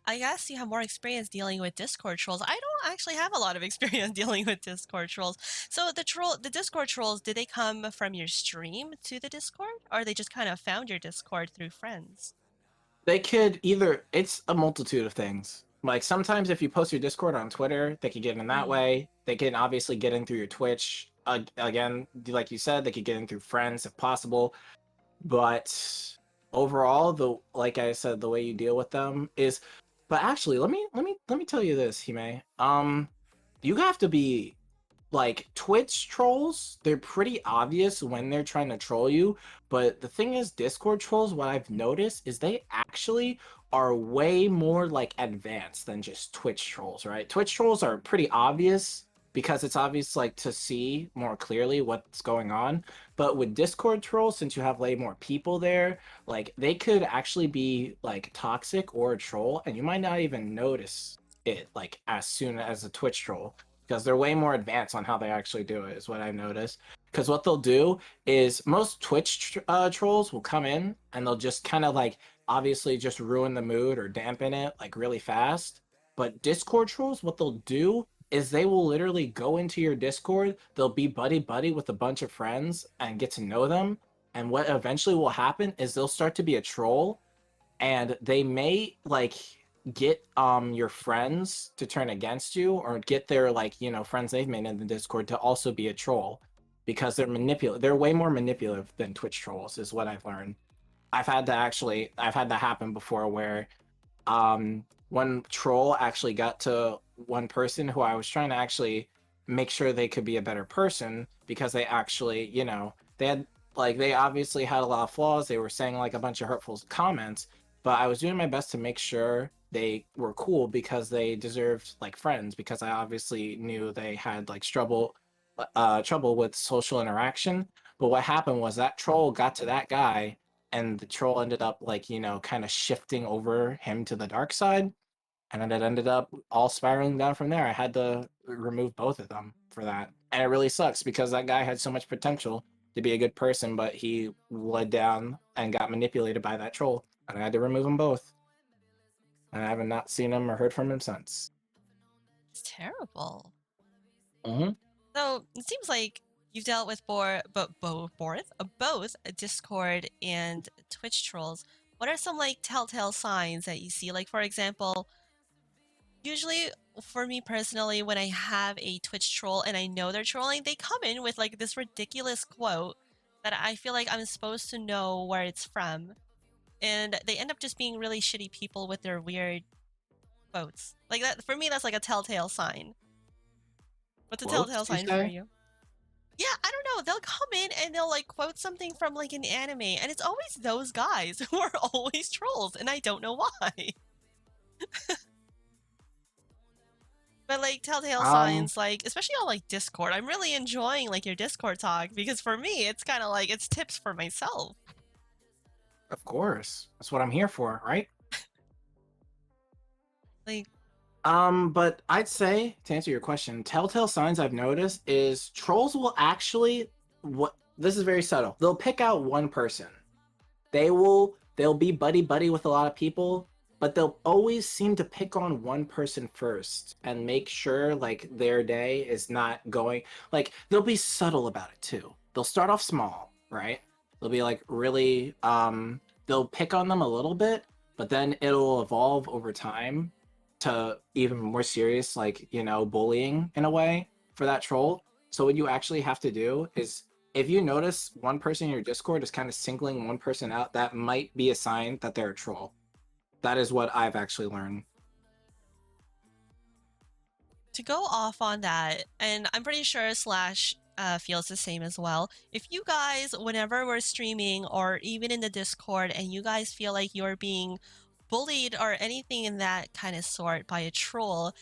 Speaker 1: I guess you have more experience dealing with Discord trolls. I don't actually have a lot of experience dealing with Discord trolls. So the Discord trolls, did they come from your stream to the Discord, or they just kind of found your Discord through friends?
Speaker 2: They could either, it's a multitude of things. Like sometimes if you post your Discord on Twitter, they could get in that
Speaker 1: Mm.
Speaker 2: way. They can obviously get in through your Twitch. Again, like you said, they could get in through friends if possible. But overall, the like I said, the way you deal with them is. But actually, let me tell you this, Hime. You have to be like Twitch trolls, they're pretty obvious when they're trying to troll you. But the thing is, Discord trolls, what I've noticed is they actually are way more like advanced than just Twitch trolls, right? Twitch trolls are pretty obvious because it's obvious like to see more clearly what's going on. But with Discord trolls, since you have way more people there, like they could actually be like toxic or a troll, and you might not even notice it like as soon as a Twitch troll because they're way more advanced on how they actually do it is what I've noticed. Because what they'll do is most Twitch trolls will come in and they'll just kind of like obviously just ruin the mood or dampen it like really fast. But Discord trolls, what they'll do is they will literally go into your Discord, they'll be buddy buddy with a bunch of friends and get to know them. And what eventually will happen is they'll start to be a troll and they may like get your friends to turn against you or get their like friends they've made in the Discord to also be a troll because they're way more manipulative than Twitch trolls is what I've learned. I've had that happen before where one troll actually got to one person who I was trying to actually make sure they could be a better person because they actually they had like they obviously had a lot of flaws, they were saying like a bunch of hurtful comments, but I was doing my best to make sure they were cool because they deserved like friends because I obviously knew they had like trouble with social interaction. But what happened was that troll got to that guy and the troll ended up like kind of shifting over him to the dark side, and then it ended up all spiraling down from there. I had to remove both of them for that, and it really sucks because that guy had so much potential to be a good person, but he led down and got manipulated by that troll, and I had to remove them both. And I haven't not seen him or heard from him since.
Speaker 1: It's terrible.
Speaker 2: Mm-hmm.
Speaker 1: So it seems like you've dealt with both Discord and Twitch trolls. What are some like telltale signs that you see? Like for example, usually for me personally, when I have a Twitch troll and I know they're trolling, they come in with like this ridiculous quote that I feel like I'm supposed to know where it's from. And they end up just being really shitty people with their weird quotes. Like that for me, that's like a telltale sign. What's a telltale
Speaker 2: Quotes, you
Speaker 1: sign for
Speaker 2: say?
Speaker 1: you? Yeah, I don't know. They'll come in and they'll like quote something from like an anime, and it's always those guys who are always trolls, and I don't know why. But like telltale
Speaker 2: Um,
Speaker 1: signs, like especially on like Discord, I'm really enjoying like your Discord talk because for me, it's kind of like it's tips for myself.
Speaker 2: of course. That's what I'm here for, right?
Speaker 1: Like,
Speaker 2: But I'd say to answer your question, telltale signs I've noticed is trolls will actually what this is very subtle. They'll pick out one person. They'll be buddy buddy with a lot of people, but they'll always seem to pick on one person first and make sure like their day is not going like they'll be subtle about it too. They'll start off small, right? They'll be like really they'll pick on them a little bit, but then it'll evolve over time to even more serious, like, bullying in a way for that troll. So what you actually have to do is, if you notice one person in your Discord is kind of singling one person out, that might be a sign that they're a troll. That is what I've actually learned.
Speaker 1: To go off on that, and I'm pretty sure Slash feels the same as well. If you guys, whenever we're streaming or even in the Discord, and you guys feel like you're being bullied or anything in that kind of sort by a troll,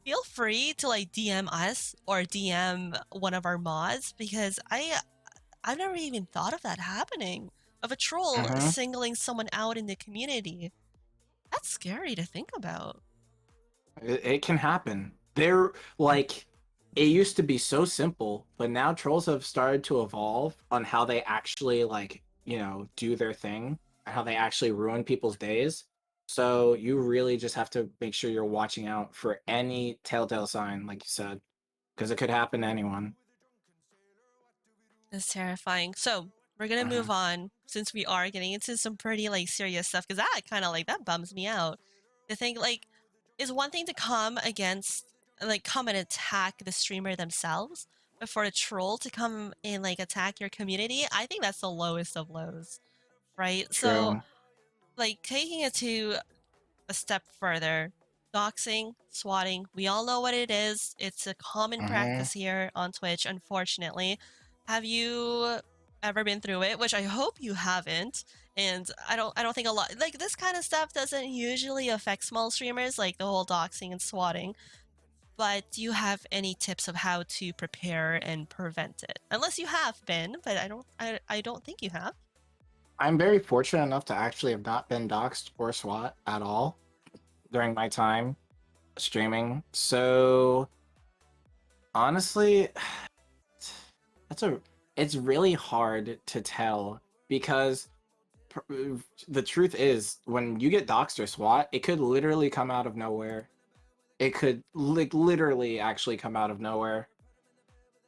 Speaker 1: feel free to like DM us or DM one of our mods, because I've never even thought of that happening, of a troll
Speaker 2: Mm-hmm.
Speaker 1: singling someone out in the community. That's scary to think about.
Speaker 2: It can happen. They're like, it used to be so simple, but now trolls have started to evolve on how they actually like, do their thing and how they actually ruin people's days. So you really just have to make sure you're watching out for any telltale sign, like you said, because it could happen to anyone.
Speaker 1: It's terrifying. So we're gonna
Speaker 2: Uh-huh.
Speaker 1: move on, since we are getting into some pretty like serious stuff, because that kind of like that bums me out. To think like, is one thing to come against, like come and attack the streamer themselves, but for a troll to come and like attack your community, I think that's the lowest of lows, right? So
Speaker 2: True.
Speaker 1: like taking it to a step further, doxing, swatting, we all know what it is. It's a common
Speaker 2: Mm-hmm.
Speaker 1: practice here on Twitch, unfortunately. Have you ever been through it? Which I hope you haven't. And I don't think a lot like this kind of stuff doesn't usually affect small streamers, like the whole doxing and swatting. But do you have any tips of how to prepare and prevent it? Unless you have been, but I don't think you have.
Speaker 2: I'm very fortunate enough to actually have not been doxxed or SWAT at all during my time streaming. So honestly, that's a it's really hard to tell because the truth is, when you get doxxed or SWAT, it could literally come out of nowhere. It could like literally actually come out of nowhere.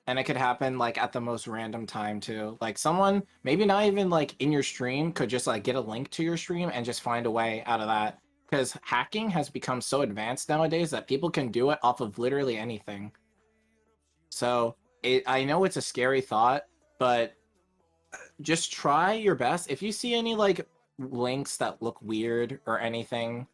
Speaker 2: And it could happen like at the most random time too. Like someone maybe not even like in your stream could just like get a link to your stream and just find a way out of that. Because hacking has become so advanced nowadays that people can do it off of literally anything. So I know it's a scary thought, but just try your best. If you see any like links that look weird or anything,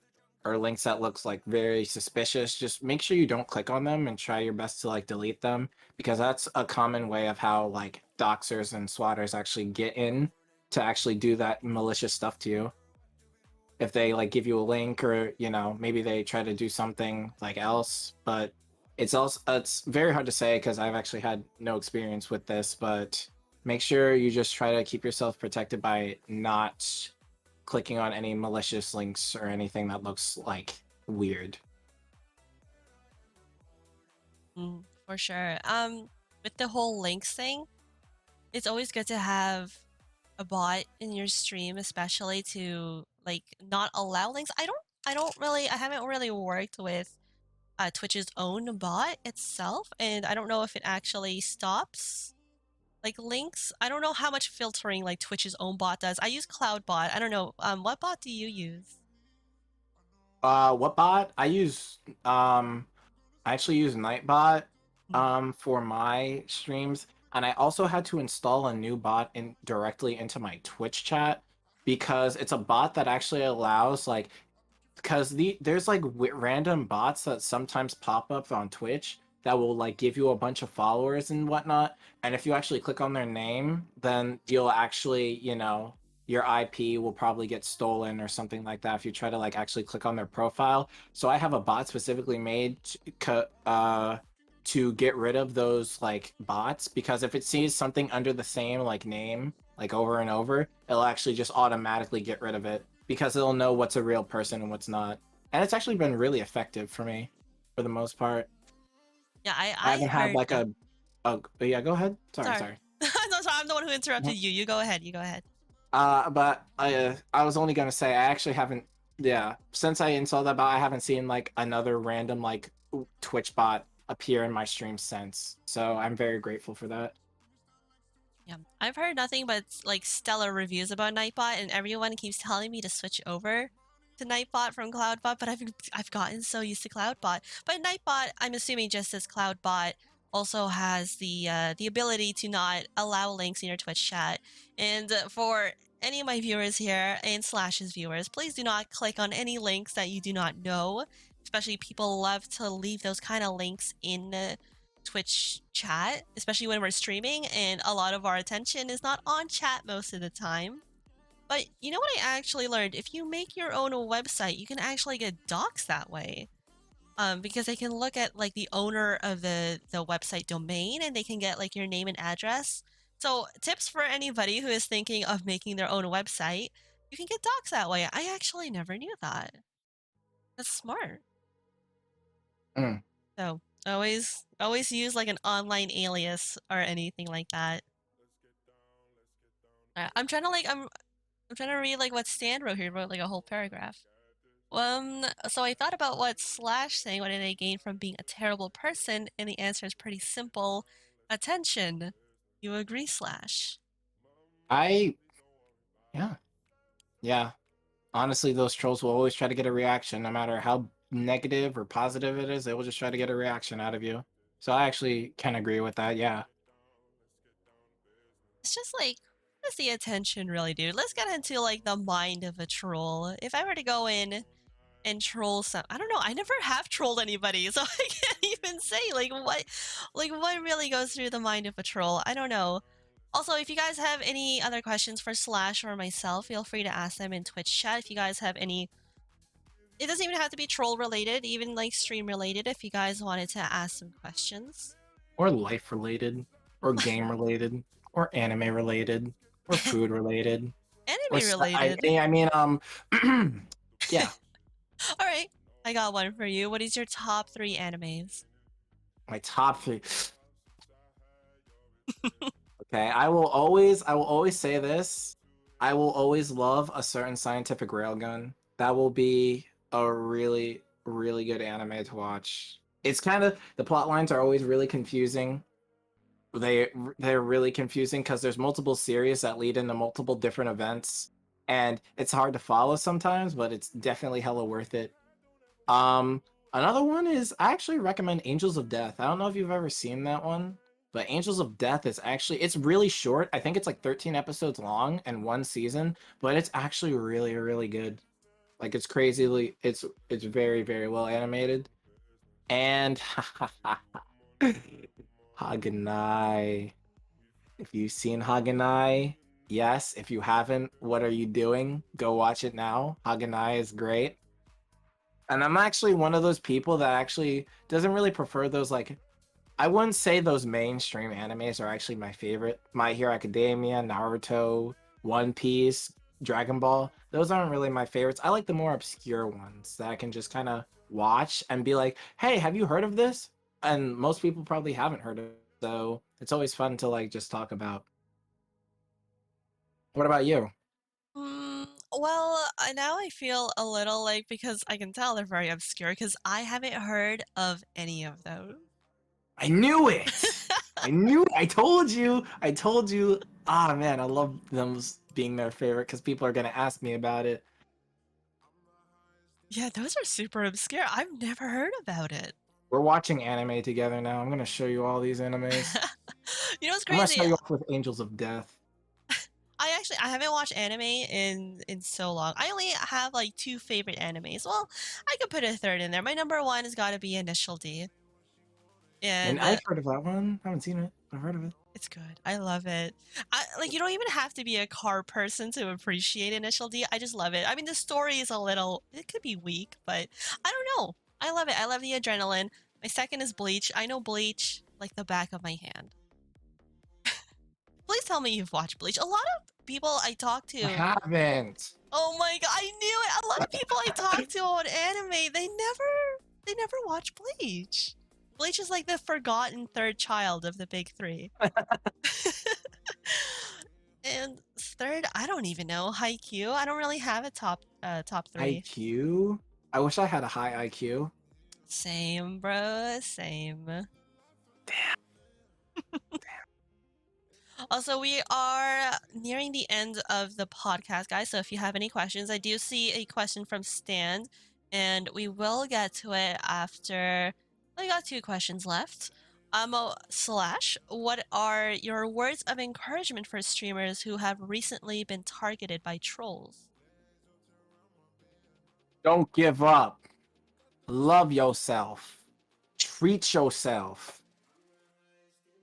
Speaker 2: or links that looks like very suspicious, just make sure you don't click on them and try your best to like delete them, because that's a common way of how like doxers and swatters actually get in to actually do that malicious stuff to you. If they like give you a link, or maybe they try to do something like else, but it's very hard to say because I've actually had no experience with this, but make sure you just try to keep yourself protected by not clicking on any malicious links or anything that looks like weird.
Speaker 1: For sure. With the whole links thing, it's always good to have a bot in your stream, especially to like not allow links. I haven't really worked with Twitch's own bot itself, and I don't know if it actually stops like links. I don't know how much filtering like Twitch's own bot does. I use Cloudbot. I don't know. What bot do you use?
Speaker 2: What bot? I actually use Nightbot for my streams, and I also had to install a new bot in directly into my Twitch chat, because it's a bot that actually allows like, because there's like random bots that sometimes pop up on Twitch that will like give you a bunch of followers and whatnot. And if you actually click on their name, then you'll actually, your IP will probably get stolen or something like that if you try to like actually click on their profile. So I have a bot specifically made to get rid of those like bots, because if it sees something under the same like name like over and over, it'll actually just automatically get rid of it, because it'll know what's a real person and what's not. And it's actually been really effective for me for the most part.
Speaker 1: Yeah,
Speaker 2: I
Speaker 1: I
Speaker 2: haven't had
Speaker 1: heard
Speaker 2: like
Speaker 1: that.
Speaker 2: yeah, go ahead. Sorry,
Speaker 1: Sorry.
Speaker 2: sorry.
Speaker 1: No, sorry, I'm the one who interrupted
Speaker 2: Mhm.
Speaker 1: you. You go ahead. You go ahead.
Speaker 2: But I was only gonna say I actually haven't. Yeah, since I installed that bot, I haven't seen like another random like Twitch bot appear in my stream since. So I'm very grateful for that.
Speaker 1: Yeah, I've heard nothing but like stellar reviews about Nightbot, and everyone keeps telling me to switch over. to Nightbot from Cloudbot, but I've gotten so used to Cloudbot. But Nightbot, I'm assuming just as Cloudbot also has the ability to not allow links in your Twitch chat. And for any of my viewers here and Slash's viewers, please do not click on any links that you do not know. Especially people love to leave those kind of links in Twitch chat, especially when we're streaming, and a lot of our attention is not on chat most of the time. But you know what I actually learned? If you make your own website, you can actually get doxxed that way. Because they can look at like the owner of the website domain, and they can get like your name and address. So tips for anybody who is thinking of making their own website, you can get doxxed that way. I actually never knew that. That's smart.
Speaker 2: Mm.
Speaker 1: So always use like an online alias or anything like that. I'm trying to like I'm trying to read like what Stan wrote here. He wrote like a whole paragraph. So I thought about what Slash saying. What did I gain from being a terrible person? And the answer is pretty simple: attention. You agree, Slash?
Speaker 2: I yeah. Yeah. Honestly, those trolls will always try to get a reaction, no matter how negative or positive it is. They will just try to get a reaction out of you. So I actually can agree with that. Yeah.
Speaker 1: It's just like, what does the attention really do? Let's get into like the mind of a troll. If I were to go in and troll some, I don't know, I never have trolled anybody, so I can't even say what really goes through the mind of a troll. I don't know. Also, if you guys have any other questions for Slash or myself, feel free to ask them in Twitch chat. If you guys have any, it doesn't even have to be troll related, even like stream related, if you guys wanted to ask some questions.
Speaker 2: Or life related, or game related, or anime related, or food related, or
Speaker 1: Anime related.
Speaker 2: I mean yeah.
Speaker 1: All right, I got one for you. What is your top 3 animes?
Speaker 2: My top 3. Okay, I will always say this. I will always love a certain scientific railgun. That will be a really, really good anime to watch. It's kind of the plot lines are always really confusing. They they're really confusing because there's multiple series that lead into multiple different events, and it's hard to follow sometimes, but it's definitely hella worth it. Um, Another one is I actually recommend Angels of Death. I don't know if you've ever seen that one, but Angels of Death is actually it's really short. I think it's like 13 episodes long and one season, but it's actually really, really good. Like it's crazily it's very, very well animated. And Haganai. If you've seen Haganai, yes. If you haven't, what are you doing? Go watch it now. Haganai is great. And I'm actually one of those people that actually doesn't really prefer those like I wouldn't say those mainstream animes are actually my favorite. My Hero Academia, Naruto, One Piece, Dragon Ball. Those aren't really my favorites. I like the more obscure ones that I can just kind of watch and be like, "Hey, have you heard of this?" And most people probably haven't heard of it. So, it's always fun to like just talk about. What about you?
Speaker 1: Well, now I feel a little like, because I can tell they're very obscure, because I haven't heard of any of those.
Speaker 2: I knew it. I knew it. I told you. I told you. Ah, man, I love them being their favorite because people are gonna ask me about it.
Speaker 1: Yeah, those are super obscure. I've never heard about it.
Speaker 2: We're watching anime together now. I'm gonna show you all these animes.
Speaker 1: You know what's
Speaker 2: I'm gonna
Speaker 1: crazy?
Speaker 2: start you off with Angels of Death.
Speaker 1: I haven't watched anime in so long. I only have like 2 favorite animes. Well, I could put a third in there. My number 1 has got to be Initial D,
Speaker 2: And
Speaker 1: and
Speaker 2: I've heard of that one. I haven't seen it. I've heard of it.
Speaker 1: it's good. I love it. Like, you don't even have to be a car person to appreciate Initial D. I just love it. I mean, the story is a little, it could be weak, but I don't know. I love it. I love the adrenaline. My second is Bleach. I know Bleach like the back of my hand. Please tell me you've watched Bleach. A lot of people I talk
Speaker 2: I
Speaker 1: to,
Speaker 2: haven't.
Speaker 1: oh my god, I knew it. A lot of people I talk to on anime, they never watch Bleach. Bleach is like the forgotten third child of the big 3. And third, I don't even know. Haikyuu. I don't really have a top 3.
Speaker 2: IQ. I wish I had a high IQ.
Speaker 1: Same, bro. Same. Also, we are nearing the end of the podcast, guys. So if you have any questions, I do see a question from Stan, and we will get to it after. I got two questions left. Slash, what are your words of encouragement for streamers who have recently been targeted by trolls?
Speaker 2: Don't give up. Love yourself. Treat yourself.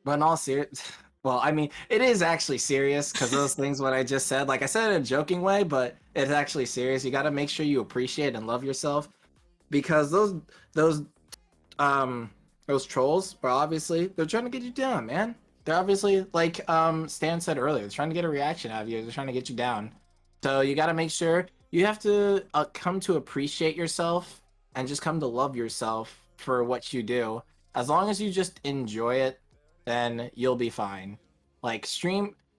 Speaker 2: But in all serious, well, I mean, it is actually serious because those things what I just said, like I said it in a joking way, but it's actually serious. You got to make sure you appreciate and love yourself because those um those trolls are obviously they're trying to get you down, man. They're obviously like Stan said earlier, they're trying to get a reaction out of you. They're trying to get you down. So you got to make sure you have to come to appreciate yourself and just come to love yourself for what you do. As long as you just enjoy it, then you'll be fine. Like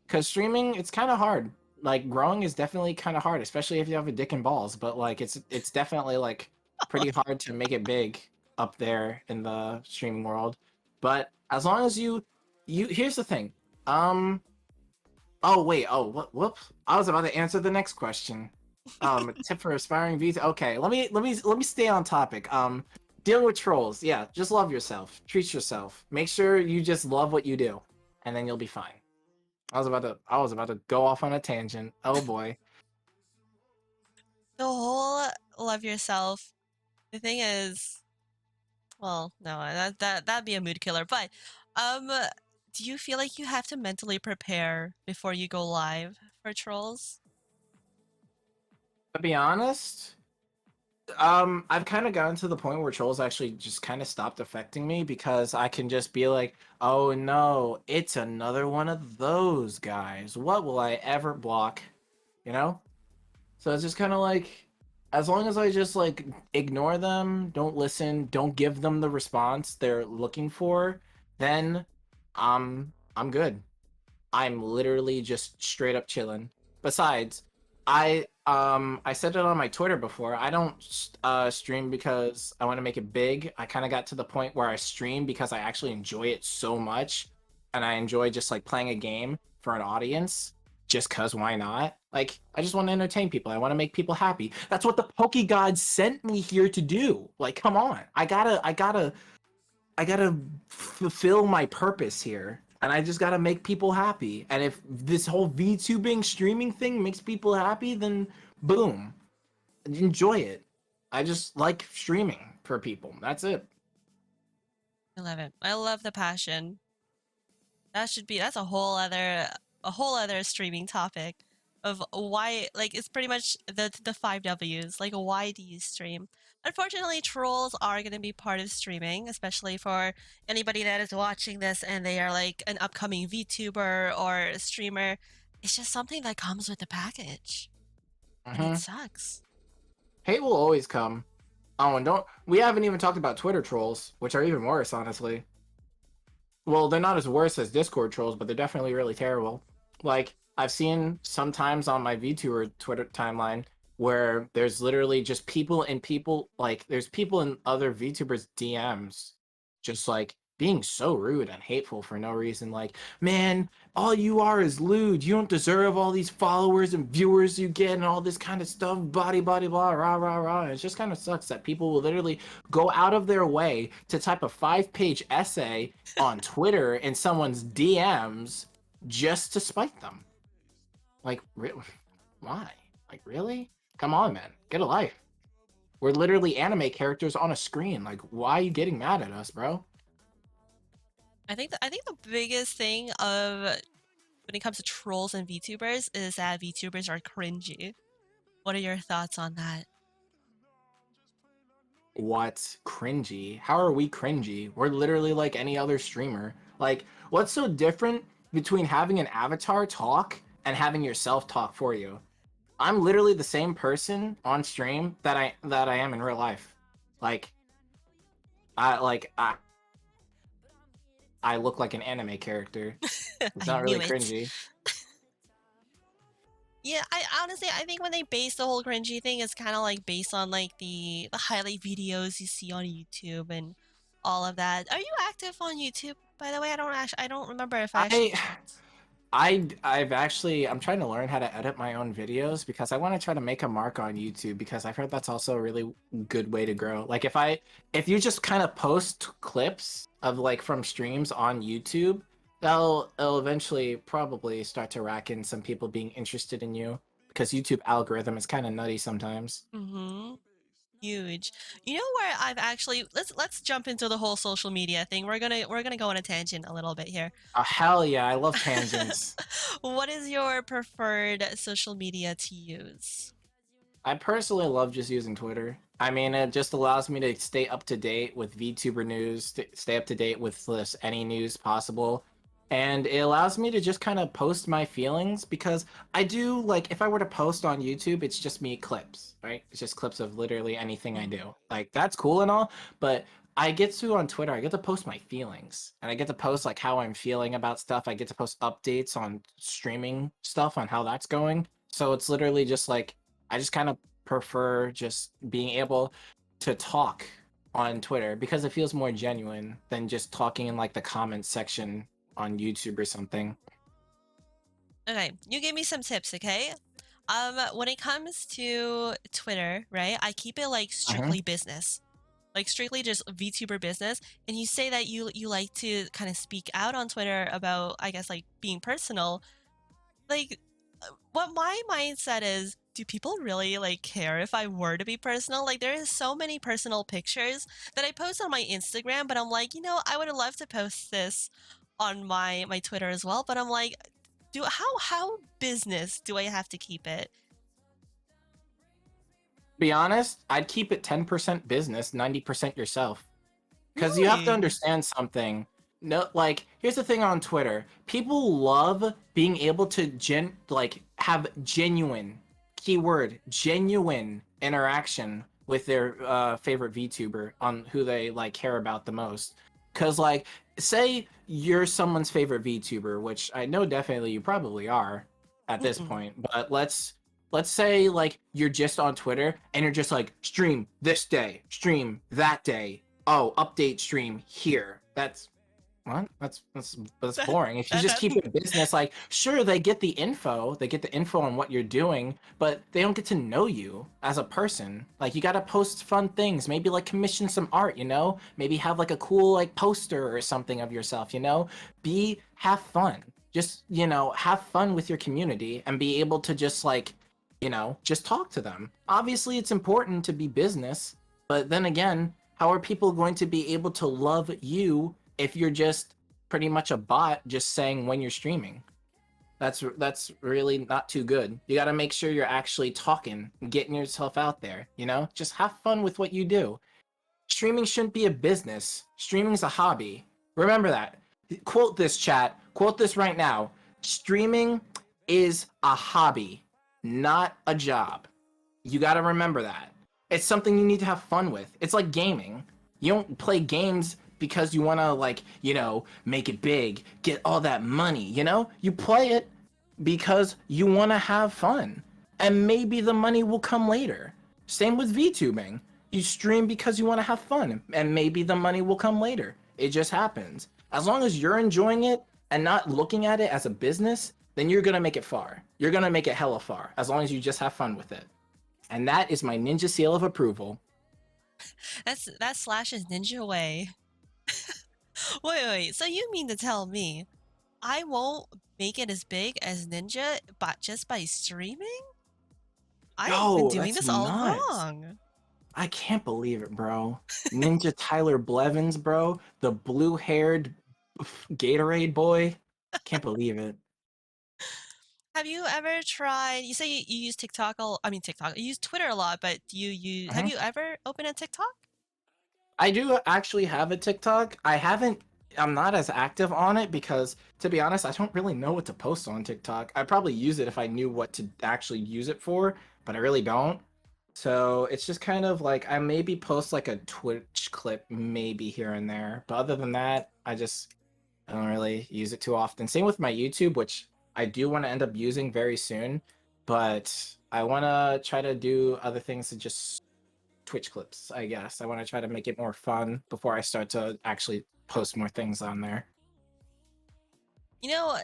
Speaker 2: cuz streaming it's kind of hard. Like growing is definitely kind of hard, especially if you have a dick and balls, but like it's definitely like pretty hard to make it big up there in the streaming world. But as long as you here's the thing. Oh wait, oh whoops. I was about to answer the next question. Tip for aspiring VT. Okay, let me stay on topic. Dealing with trolls. Yeah, just love yourself. Treat yourself. Make sure you just love what you do, and then you'll be fine. I was about to go off on a tangent. Oh boy.
Speaker 1: The whole love yourself. The thing is, well, no, that'd be a mood killer. But, um, do you feel like you have to mentally prepare before you go live for trolls?
Speaker 2: To be honest, I've kind of gotten to the point where trolls actually just kind of stopped affecting me because I can just be like, oh no, it's another one of those guys. What will I ever block? You know? So it's just kind of like, as long as I just like ignore them, don't listen, don't give them the response they're looking for, then I'm good. I'm literally just straight up chilling. Besides, I said it on my Twitter before. I don't stream because I want to make it big. I kind of got to the point where I stream because I actually enjoy it so much, and I enjoy just like playing a game for an audience. Just cause why not? Like I just want to entertain people. I want to make people happy. That's what the Poke God sent me here to do. Like, come on. I gotta fulfill my purpose here, and I just gotta make people happy. And if this whole VTubing streaming thing makes people happy, then boom, enjoy it. I just like streaming for people. That's it.
Speaker 1: I love it. I love the passion. That's a whole other streaming topic of why, like, it's pretty much the five W's. Like, why do you stream? Unfortunately, trolls are going to be part of streaming, especially for anybody that is watching this and they are like an upcoming VTuber or a streamer. It's just something that comes with the package, and it
Speaker 2: Hmm.
Speaker 1: sucks.
Speaker 2: Hate will always come. Oh, and don't we haven't even talked about Twitter trolls, which are even worse, honestly. Well, they're not as worse as Discord trolls, but they're definitely really terrible. Like I've seen sometimes on my VTuber Twitter timeline where there's literally just people and people like there's people in other VTubers DMs just like being so rude and hateful for no reason. Like, man, all you are is lewd. You don't deserve all these followers and viewers you get and all this kind of stuff. Body, body, blah, rah, rah, rah. It just kind of sucks that people will literally go out of their way to type a 5-page essay on Twitter in someone's DMs just to spite them. Like, why? Like, really? Come on, man. Get a life. We're literally anime characters on a screen. Like, why are you getting mad at us, bro?
Speaker 1: I think the biggest thing of when it comes to trolls and VTubers is that VTubers are cringy. What are your thoughts on that?
Speaker 2: What? Cringy? How are we cringy? We're literally like any other streamer. Like, what's so different between having an avatar talk and having yourself talk for you? I'm literally the same person on stream that I am in real life. Like, I look like an anime character. It's
Speaker 1: I
Speaker 2: not
Speaker 1: knew
Speaker 2: really
Speaker 1: it.
Speaker 2: cringy.
Speaker 1: Yeah, I honestly I think when they base the whole cringy thing, it's kind of like based on like the highlight videos you see on YouTube and all of that. Are you active on YouTube, by the way? I don't remember if I actually
Speaker 2: I
Speaker 1: checked.
Speaker 2: I'm trying to learn how to edit my own videos because I want to try to make a mark on YouTube because I've heard that's also a really good way to grow. Like if you just kind of post clips of like from streams on YouTube, it'll eventually probably start to rack in some people being interested in you because YouTube algorithm is kind of nutty sometimes.
Speaker 1: Mm-hmm. Huge. You know where I've actually let's jump into the whole social media thing. We're gonna go on a tangent a little bit here.
Speaker 2: Oh, hell yeah, I love tangents.
Speaker 1: What is your preferred social media to use?
Speaker 2: I personally love just using Twitter. I mean, it just allows me to stay up to date with VTuber news, stay up to date with this, any news possible. And it allows me to just kind of post my feelings because I do, like, if I were to post on YouTube, it's just me clips, right? It's just clips of literally anything I
Speaker 1: Mm.
Speaker 2: do. Like, that's cool and all, but I get to, on Twitter, I get to post my feelings and I get to post, like, how I'm feeling about stuff. I get to post updates on streaming stuff, on how that's going. So it's literally just like, I just kind of prefer just being able to talk on Twitter because it feels more genuine than just talking in like the comments section on YouTube or something.
Speaker 1: Okay, you gave me some tips, okay? When it comes to Twitter, right? I keep it like
Speaker 2: Uh-huh.
Speaker 1: strictly business. Like strictly just VTuber business. And you say that you like to kind of speak out on Twitter about, I guess, like being personal. Like what my mindset is, do people really like care if I were to be personal? Like there is so many personal pictures that I post on my Instagram, but I'm like, I would love to post this on my Twitter as well, but I'm like, do how business do I have to keep it?
Speaker 2: Be honest, I'd keep it 10% business, 90% yourself. Because you have to
Speaker 1: Really?
Speaker 2: understand something. No, like here's the thing on Twitter. People love being able to have genuine keyword genuine interaction with their favorite VTuber on who they like care about the most. Cause like say you're someone's favorite VTuber, which I know definitely you probably are at this
Speaker 1: Mm-mm.
Speaker 2: point, but let's say like you're just on Twitter and you're just like stream this day, stream that day, oh, update stream here. That's what? That's
Speaker 1: That,
Speaker 2: boring. If you
Speaker 1: that,
Speaker 2: just
Speaker 1: that,
Speaker 2: keep it business, like sure they get the info on what you're doing, but they don't get to know you as a person. Like you gotta post fun things, maybe like commission some art, maybe have like a cool like poster or something of yourself, have fun. Just, have fun with your community and be able to just like, just talk to them. Obviously it's important to be business, but then again, how are people going to be able to love you if you're just pretty much a bot just saying when you're streaming? That's really not too good. You got to make sure you're actually talking, getting yourself out there, Just have fun with what you do. Streaming shouldn't be a business. Streaming's a hobby. Remember that. Quote this, chat. Quote this right now. Streaming is a hobby, not a job. You got to remember that. It's something you need to have fun with. It's like gaming. You don't play games because you want to like, make it big, get all that money, You play it because you want to have fun. And maybe the money will come later. Same with VTubing. You stream because you want to have fun, and maybe the money will come later. It just happens. As long as you're enjoying it and not looking at it as a business, then you're going to make it far. You're going to make it hella far, as long as you just have fun with it. And that is my ninja seal of approval.
Speaker 1: that's Slash's ninja way. Wait. So you mean to tell me I won't make it as big as Ninja, but just by streaming? I've been
Speaker 2: Yo,
Speaker 1: doing
Speaker 2: that's
Speaker 1: this all
Speaker 2: nuts.
Speaker 1: wrong.
Speaker 2: I can't believe it, bro. Ninja Tyler Blevins, bro. The blue haired Gatorade boy. Can't believe it.
Speaker 1: Have you ever tried? You say you use TikTok. I mean TikTok. You use Twitter a lot, but have
Speaker 2: Mhm.
Speaker 1: you ever opened a TikTok?
Speaker 2: I do actually have a TikTok. I'm not as active on it because, to be honest, I don't really know what to post on TikTok. I'd probably use it if I knew what to actually use it for, but I really don't. So it's just kind of like I maybe post like a Twitch clip maybe here and there. But other than that, I don't really use it too often. Same with my YouTube, which I do want to end up using very soon, but I want to try to do other things to just Twitch clips, I guess. I want to try to make it more fun before I start to actually post more things on there.
Speaker 1: You know,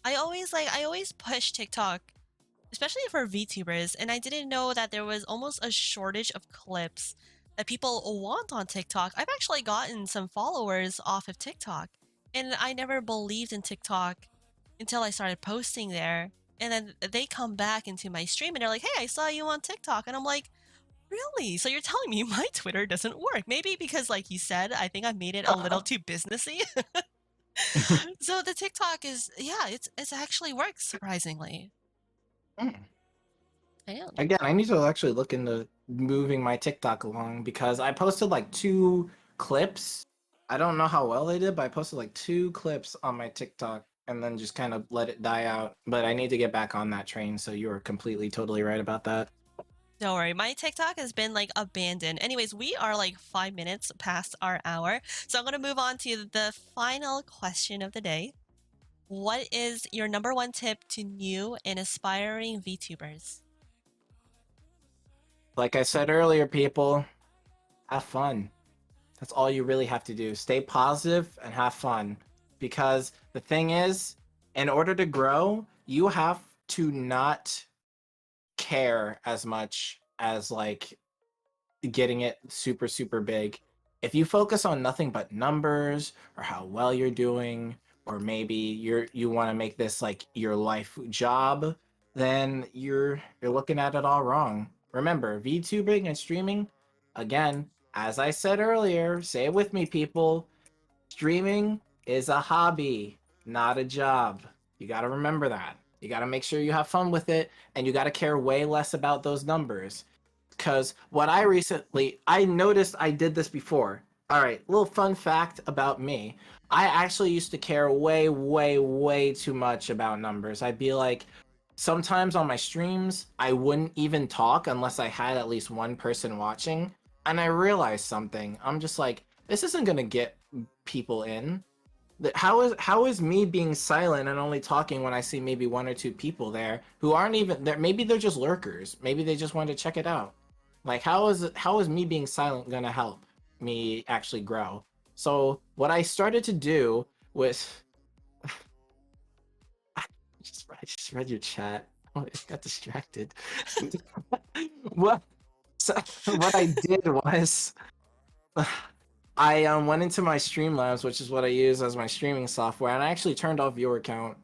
Speaker 1: I always push TikTok, especially for VTubers, and I didn't know that there was almost a shortage of clips that people want on TikTok. I've actually gotten some followers off of TikTok, and I never believed in TikTok until I started posting there. And then they come back into my stream and they're like, "Hey, I saw you on TikTok." And I'm like, "Really? So you're telling me my Twitter doesn't work?" Maybe because, like you said, I think I made it a little too businessy. So the TikTok is, yeah, it's actually works surprisingly.
Speaker 2: Hmm.
Speaker 1: I know.
Speaker 2: Again, I need to actually look into moving my TikTok along because I posted like 2 clips. I don't know how well they did, but I posted like 2 clips on my TikTok and then just kind of let it die out. But I need to get back on that train, so you were completely, totally right about that.
Speaker 1: Don't worry, my TikTok has been like abandoned. Anyways, we are like 5 minutes past our hour. So I'm going to move on to the final question of the day. What is your number one tip to new and aspiring VTubers?
Speaker 2: Like I said earlier, people, have fun. That's all you really have to do. Stay positive and have fun. Because the thing is, in order to grow, you have to not care as much as like getting it super super big. If you focus on nothing but numbers or how well you're doing, or maybe you want to make this like your life job, then you're looking at it all wrong. Remember, VTubing and streaming, again, as I said earlier, say it with me, people, streaming is a hobby, not a job. You got to remember that. You got to make sure you have fun with it, and you got to care way less about those numbers. Because what I noticed I did this before. All right, little fun fact about me. I actually used to care way, way, way too much about numbers. I'd be like, sometimes on my streams, I wouldn't even talk unless I had at least one person watching. And I realized something. I'm just like, this isn't gonna get people in. How is me being silent and only talking when I see maybe 1 or 2 people there who aren't even there? Maybe they're just lurkers. Maybe they just wanted to check it out. Like how is me being silent gonna help me actually grow? So what I started to do was I just read your chat. Oh, I got distracted. what so, what I did was I went into my Streamlabs, which is what I use as my streaming software, and I actually turned off viewer count.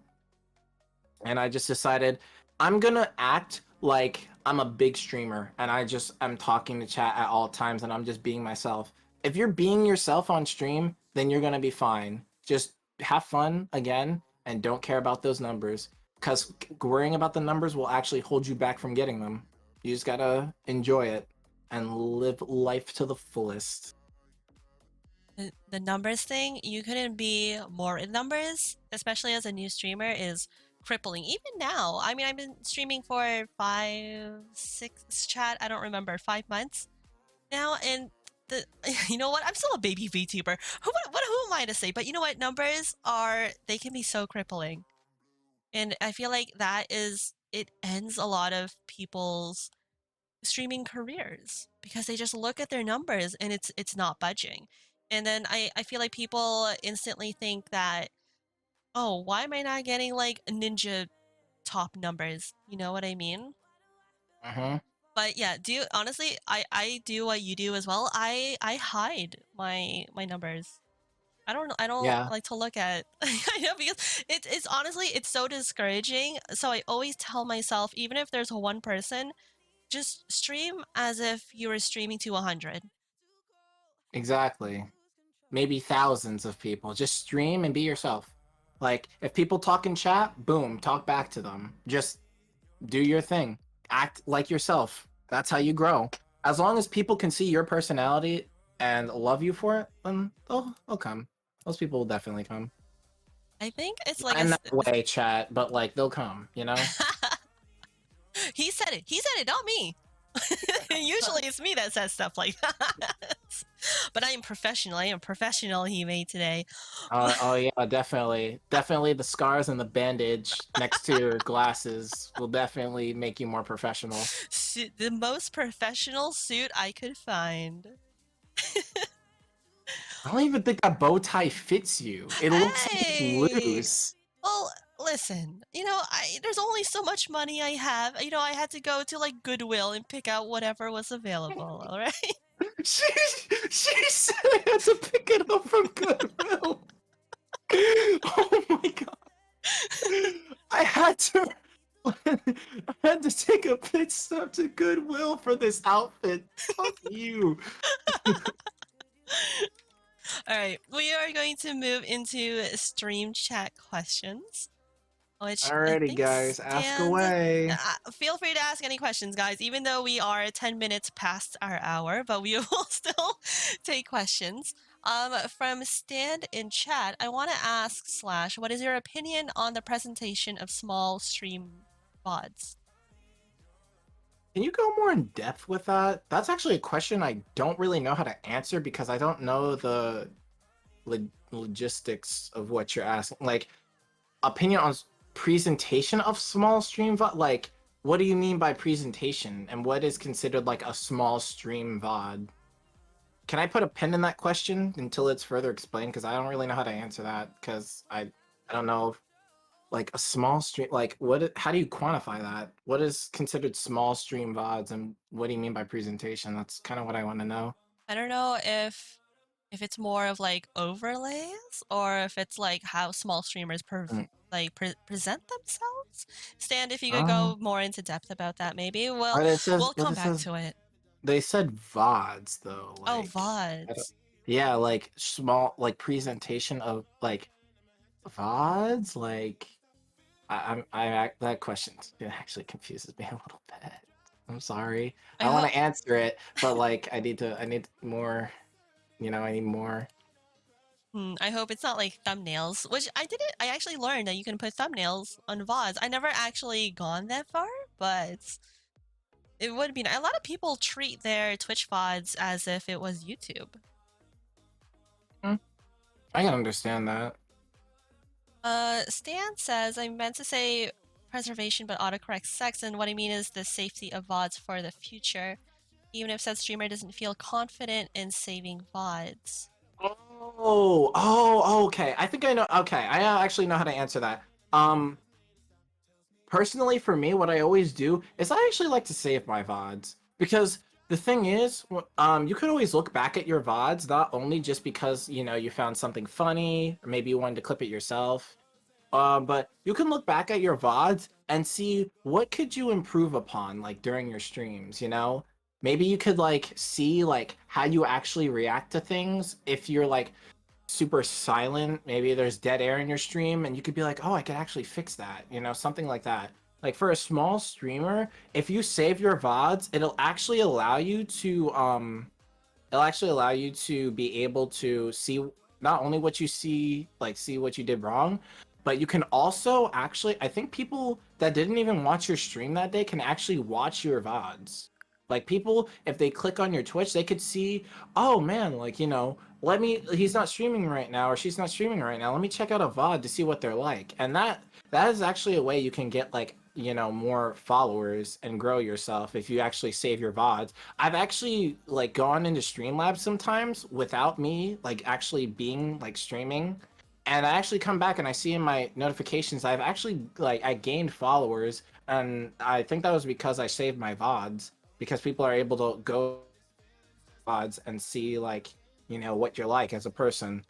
Speaker 2: And I just decided I'm gonna act like I'm a big streamer, and I'm talking to chat at all times, and I'm just being myself. If you're being yourself on stream, then you're gonna be fine. Just have fun again, and don't care about those numbers, because worrying about the numbers will actually hold you back from getting them. You just gotta enjoy it and live life to the fullest.
Speaker 1: The numbers thing, you couldn't be more in numbers, especially as a new streamer, is crippling. Even now, I mean, I've been streaming for 5, 6 chat, I don't remember, 5 months now, and the you know what? I'm still a baby VTuber. Who am I to say? But you know what? Numbers are, they can be so crippling, and I feel like it ends a lot of people's streaming careers because they just look at their numbers and it's not budging. And then I feel like people instantly think that, oh, why am I not getting like ninja top numbers? You know what I mean?
Speaker 2: Mm-hmm.
Speaker 1: But yeah, honestly, I do what you do as well. I hide my numbers. I don't
Speaker 2: Yeah,
Speaker 1: like to look at I know, because it's honestly it's so discouraging. So I always tell myself, even if there's one person, just stream as if you were streaming to 100.
Speaker 2: exactly. Maybe thousands of people. Just stream and be yourself. Like, if people talk in chat, boom, talk back to them. Just do your thing. Act like yourself. That's how you grow. As long as people can see your personality and love you for it, then they'll come. Those people will definitely come.
Speaker 1: I think it's like
Speaker 2: Not in that way, chat, but like they'll come, you know?
Speaker 1: he said it. He said it, not me. Usually it's me that says stuff like that. But I am professional. I am professional, Hime, today.
Speaker 2: Oh yeah, definitely. Definitely the scars and the bandage next to your glasses will definitely make you more professional.
Speaker 1: The most professional suit I could find.
Speaker 2: I don't even think that bow tie fits you. It looks like it's
Speaker 1: Hey!
Speaker 2: loose.
Speaker 1: Well, listen, there's only so much money I have. I had to go to like Goodwill and pick out whatever was available. All right.
Speaker 2: She she said I had to pick it up from Goodwill. Oh my god! I had to. I had to take a pit stop to Goodwill for this outfit. Fuck you.
Speaker 1: All right, we are going to move into stream chat questions, which I
Speaker 2: Alrighty,
Speaker 1: think
Speaker 2: guys, ask
Speaker 1: stand.
Speaker 2: away.
Speaker 1: Feel free to ask any questions, guys, even though we are 10 minutes past our hour, but we will still take questions. From Stand in chat, I want to ask Slash, what is your opinion on the presentation of small stream VODs?
Speaker 2: Can you go more in depth with that? That's actually a question I don't really know how to answer because I don't know the logistics of what you're asking. Like, opinion on presentation of small stream VOD? Like, what do you mean by presentation? And what is considered like a small stream VOD? Can I put a pin in that question until it's further explained? Because I don't really know how to answer that. Because I don't know if, like a small stream, like how do you quantify that? What is considered small stream VODs, and what do you mean by presentation? That's kind of what I want to know.
Speaker 1: I don't know if it's more of like overlays or if it's like how small streamers
Speaker 2: Mm.
Speaker 1: present themselves. Stand, if you could
Speaker 2: Um,
Speaker 1: go more into depth about that, maybe
Speaker 2: but it says
Speaker 1: we'll
Speaker 2: what
Speaker 1: come
Speaker 2: it
Speaker 1: back
Speaker 2: says.
Speaker 1: to it.
Speaker 2: They said VODs though,
Speaker 1: Oh,
Speaker 2: like I don't,
Speaker 1: VODs.
Speaker 2: yeah, like small, like presentation of like VODs, like that question actually confuses me a little bit. I'm sorry.
Speaker 1: I
Speaker 2: I want
Speaker 1: hope
Speaker 2: to answer it, but like I need more. I need more.
Speaker 1: I hope it's not like thumbnails, which I didn't. I actually learned that you can put thumbnails on VODs. I never actually gone that far, but it would be. A lot of people treat their Twitch VODs as if it was YouTube.
Speaker 2: Hmm, I can understand that.
Speaker 1: Stan says, I meant to say preservation, but autocorrect sex, and what I mean is the safety of VODs for the future, even if said streamer doesn't feel confident in saving VODs.
Speaker 2: Okay. I think I know. Okay, I actually know how to answer that. Um, Personally, for me, what I always do is I actually like to save my VODs because the thing is, you could always look back at your VODs not only just because you found something funny or maybe you wanted to clip it yourself, but you can look back at your VODs and see what could you improve upon like during your streams, Maybe you could like see like how you actually react to things if you're like super silent, maybe there's dead air in your stream and you could be like, "Oh, I could actually fix that." Something like that. Like for a small streamer, if you save your VODs, it'll actually allow you to be able to see not only what you see, like see what you did wrong, but you can also actually, I think people that didn't even watch your stream that day can actually watch your VODs. Like people, if they click on your Twitch, they could see, oh man, like, he's not streaming right now or she's not streaming right now. Let me check out a VOD to see what they're like. And that is actually a way you can get like, more followers and grow yourself if you actually save your VODs. I've actually like gone into Streamlabs sometimes without me like actually being like streaming, and I actually come back and I see in my notifications I've actually like I gained followers, and I think that was because I saved my VODs because people are able to go VODs and see like what you're like as a person.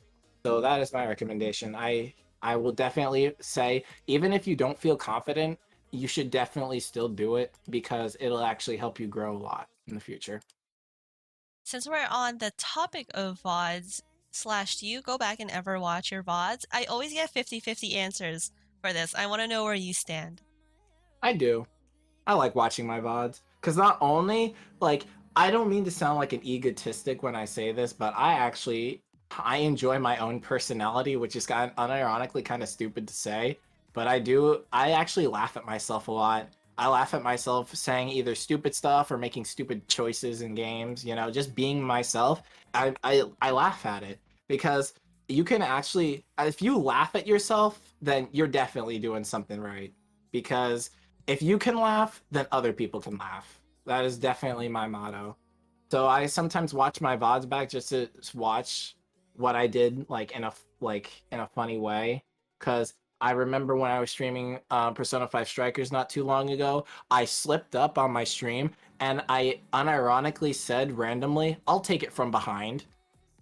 Speaker 2: So that is my recommendation. I will definitely say even if you don't feel confident, you should definitely still do it because it'll actually help you grow a lot in the future.
Speaker 1: Since we're on the topic of VODs, Slash, do you go back and ever watch your VODs? I always get 50-50 answers for this. I want to know where you stand.
Speaker 2: I do. I like watching my VODs because not only like I don't mean to sound like an egotistic when I say this, but I enjoy my own personality, which is kind of unironically kind of stupid to say, but I do. I actually laugh at myself a lot. I laugh at myself saying either stupid stuff or making stupid choices in games. Just being myself. I laugh at it because you can actually, if you laugh at yourself, then you're definitely doing something right because if you can laugh, then other people can laugh. That is definitely my motto. So I sometimes watch my VODs back just to watch what I did like in a funny way, because I remember when I was streaming Persona 5 Strikers not too long ago, I slipped up on my stream and I unironically said randomly, "I'll take it from behind."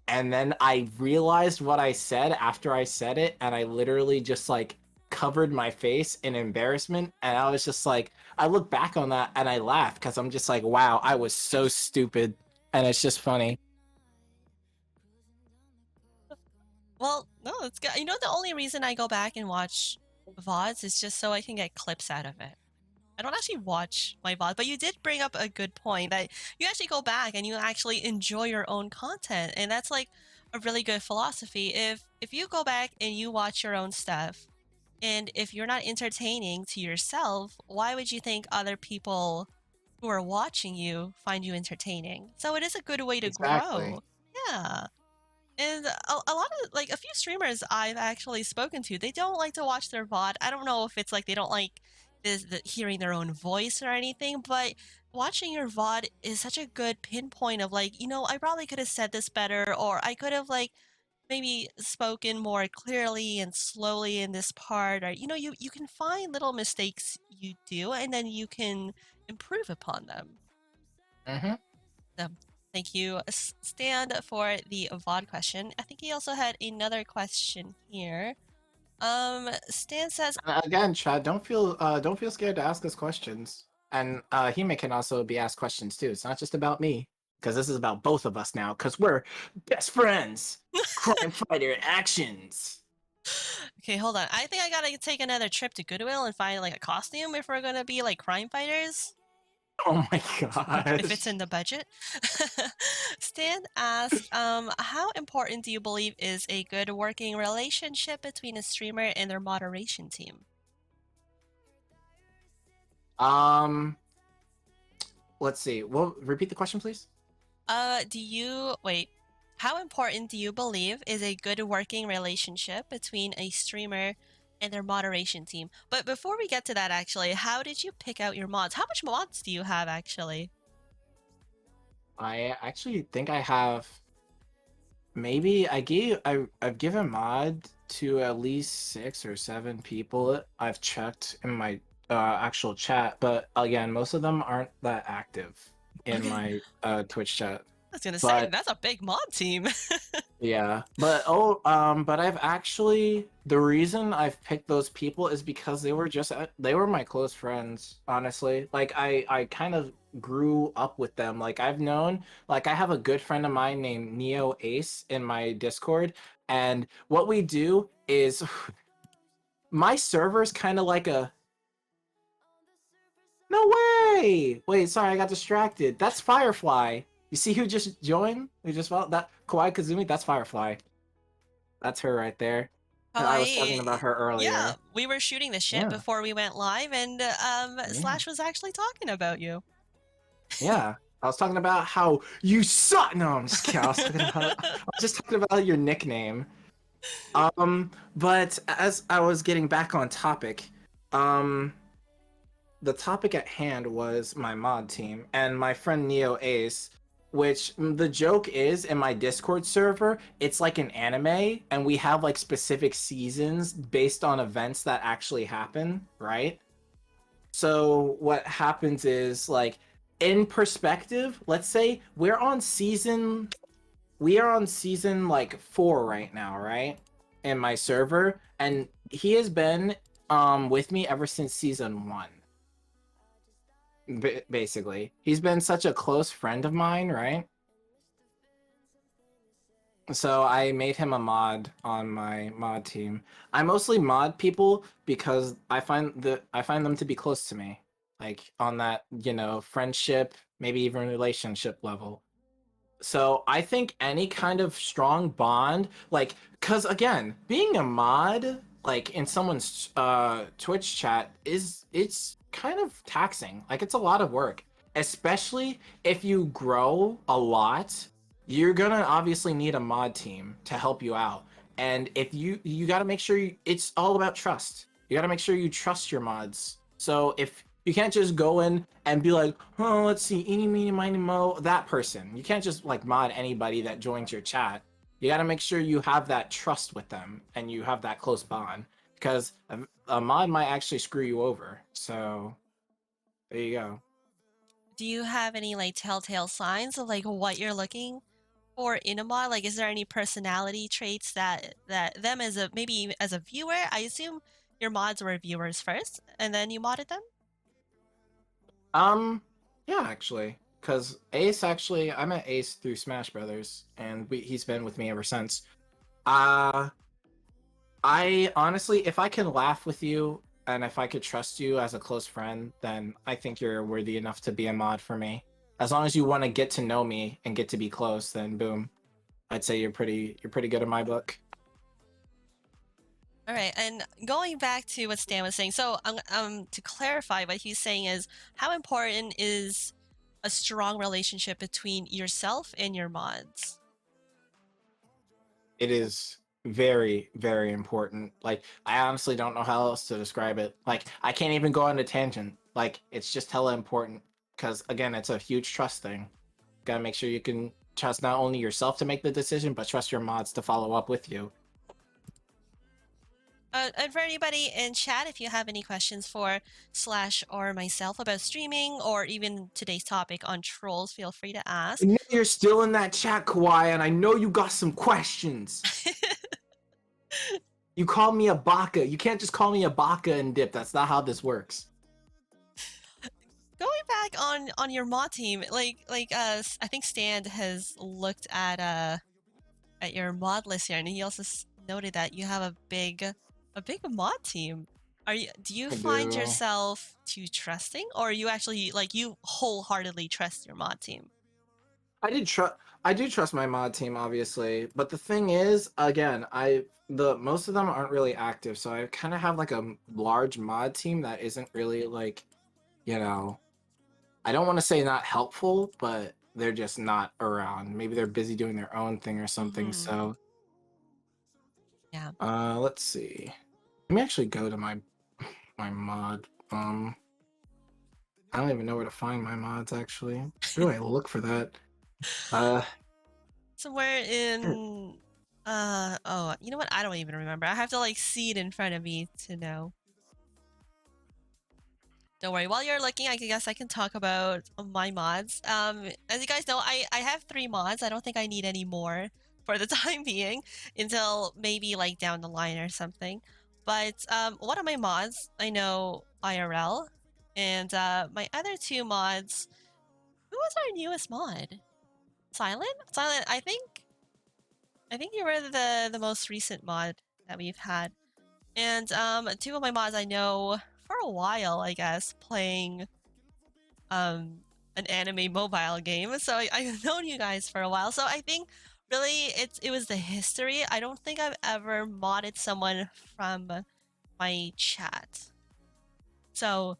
Speaker 2: And then I realized what I said after I said it, and I literally just like covered my face in embarrassment. And I was just like, I look back on that and I laugh because I'm just like, wow, I was so stupid. And it's just funny.
Speaker 1: Well, no, it's good. You know, the only reason I go back and watch VODs is just so I can get clips out of it. I don't actually watch my VOD, but you did bring up a good point that you actually go back and you actually enjoy your own content, and that's like a really good philosophy. If you go back and you watch your own stuff, and if you're not entertaining to yourself, why would you think other people who are watching you find you entertaining? So it is a good way to
Speaker 2: Exactly.
Speaker 1: grow. Yeah. And a lot of like a few streamers I've actually spoken to, they don't like to watch their VOD. I don't know if it's like they don't like hearing their own voice or anything, but watching your VOD is such a good pinpoint of like, you know, I probably could have said this better, or I could have like maybe spoken more clearly and slowly in this part, or you know, you can find little mistakes you do, and then you can improve upon them.
Speaker 2: Mm-hmm.
Speaker 1: So, thank you, Stan, for the VOD question. I think he also had another question here. Stan says,
Speaker 2: Again, Chad, don't feel scared to ask us questions. And Hime can also be asked questions too. It's not just about me, because this is about both of us now, because we're best friends. Crime fighter actions.
Speaker 1: okay, hold on. I think I gotta take another trip to Goodwill and find like a costume if we're gonna be like crime fighters.
Speaker 2: Oh my
Speaker 1: If it's
Speaker 2: gosh.
Speaker 1: in the budget. Stan asks, how important do you believe is a good working relationship between a streamer and their moderation team?
Speaker 2: Um, let's see. Well, repeat the question, please.
Speaker 1: Wait, how important do you believe is a good working relationship between a streamer and their moderation team? But before we get to that, actually, how did you pick out your mods? How much mods do you have, actually?
Speaker 2: I actually think I have maybe I've given mod to at least 6 or 7 people I've checked in my actual chat, but again, most of them aren't that active in
Speaker 1: Okay.
Speaker 2: my Twitch chat.
Speaker 1: I was gonna say,
Speaker 2: But
Speaker 1: that's a big mod team.
Speaker 2: yeah, but I've actually the reason I've picked those people is because they were my close friends, honestly. Like I kind of grew up with them. Like I have a good friend of mine named Neo Ace in my Discord, and what we do is my server's kind of like a no way. Wait, sorry, I got distracted. That's Firefly. You see who just joined? Who just followed that Kawaii Kazumi? That's Firefly. That's her right there. I was talking
Speaker 1: Kawaii.
Speaker 2: about her
Speaker 1: Yeah,
Speaker 2: earlier.
Speaker 1: we were shooting the shit
Speaker 2: Yeah,
Speaker 1: before we went live, and
Speaker 2: yeah,
Speaker 1: Slash was actually talking about you.
Speaker 2: yeah. I was talking about how you suck. No, I'm just kidding. I was just talking about your nickname. But as I was getting back on topic, um, the topic at hand was my mod team and my friend Neo Ace, which the joke is in my Discord server, it's like an anime and we have like specific seasons based on events that actually happen, right? So what happens is like in perspective, let's say we are on season like 4 right now, right? In my server and he has been with me ever since season 1. Basically, he's been such a close friend of mine, right? So I made him a mod on my mod team. I mostly mod people because I find them to be close to me, like on that, friendship, maybe even relationship level. So I think any kind of strong bond, like, cause again, being a mod, like in someone's Twitch chat, it's kind of taxing. Like it's a lot of work, especially if you grow a lot. You're gonna obviously need a mod team to help you out, and if you got to make sure it's all about trust. You got to make sure you trust your mods. So if you can't just go in and be like, oh, let's see, eeny, meeny, miny, mo, that person. You can't just like mod anybody that joins your chat. You got to make sure you have that trust with them and you have that close bond. because a mod might actually screw you over. So there you go.
Speaker 1: Do you have any like telltale signs of like what you're looking for in a mod? Like, is there any personality traits that them as a maybe as a viewer? I assume your mods were viewers first, and then you modded them.
Speaker 2: Yeah, actually, because Ace actually, I met Ace through Smash Brothers, and he's been with me ever since. Uh, I honestly, if I can laugh with you and if I could trust you as a close friend, then I think you're worthy enough to be a mod for me. As long as you want to get to know me and get to be close, then boom, I'd say you're pretty good in my book.
Speaker 1: All right, and going back to what Stan was saying, so to clarify, what he's saying is how important is a strong relationship between yourself and your mods?
Speaker 2: It is very, very important. Like, I honestly don't know how else to describe it. Like, I can't even go on a tangent. Like, it's just hella important because again, it's a huge trust thing. Gotta make sure you can trust not only yourself to make the decision, but trust your mods to follow up with you.
Speaker 1: And for anybody in chat, if you have any questions for Slash or myself about streaming or even today's topic on trolls, feel free to ask.
Speaker 2: I know you're still in that chat, Kawaii, and I know you got some questions. You call me a baka. You can't just call me a baka and dip. That's not how this works.
Speaker 1: Going back on your mod team, I think Stan has looked at your mod list here, and he also noted that you have a big mod team. Do you find yourself too trusting, or are you actually like you wholeheartedly trust your mod team?
Speaker 2: I do trust my mod team, obviously, but the thing is, again, most of them aren't really active, so I kind of have like a large mod team that isn't really like, you know, I don't want to say not helpful, but they're just not around. Maybe they're busy doing their own thing or something. So
Speaker 1: yeah.
Speaker 2: Let's see. Let me actually go to my mod. I don't even know where to find my mods actually. Where do I look for that?
Speaker 1: Somewhere in oh, you know what? I don't even remember. I have to like see it in front of me to know. Don't worry. While you're looking, I guess I can talk about my mods. As you guys know, I have 3 mods. I don't think I need any more for the time being until maybe like down the line or something. But one of my mods, I know IRL, and my other 2 mods. Who was our newest mod? Silent? Silent. I think you were the most recent mod that we've had. And 2 of my mods I know for a while, I guess, playing an anime mobile game. So I've known you guys for a while. So I think really it was the history. I don't think I've ever modded someone from my chat. So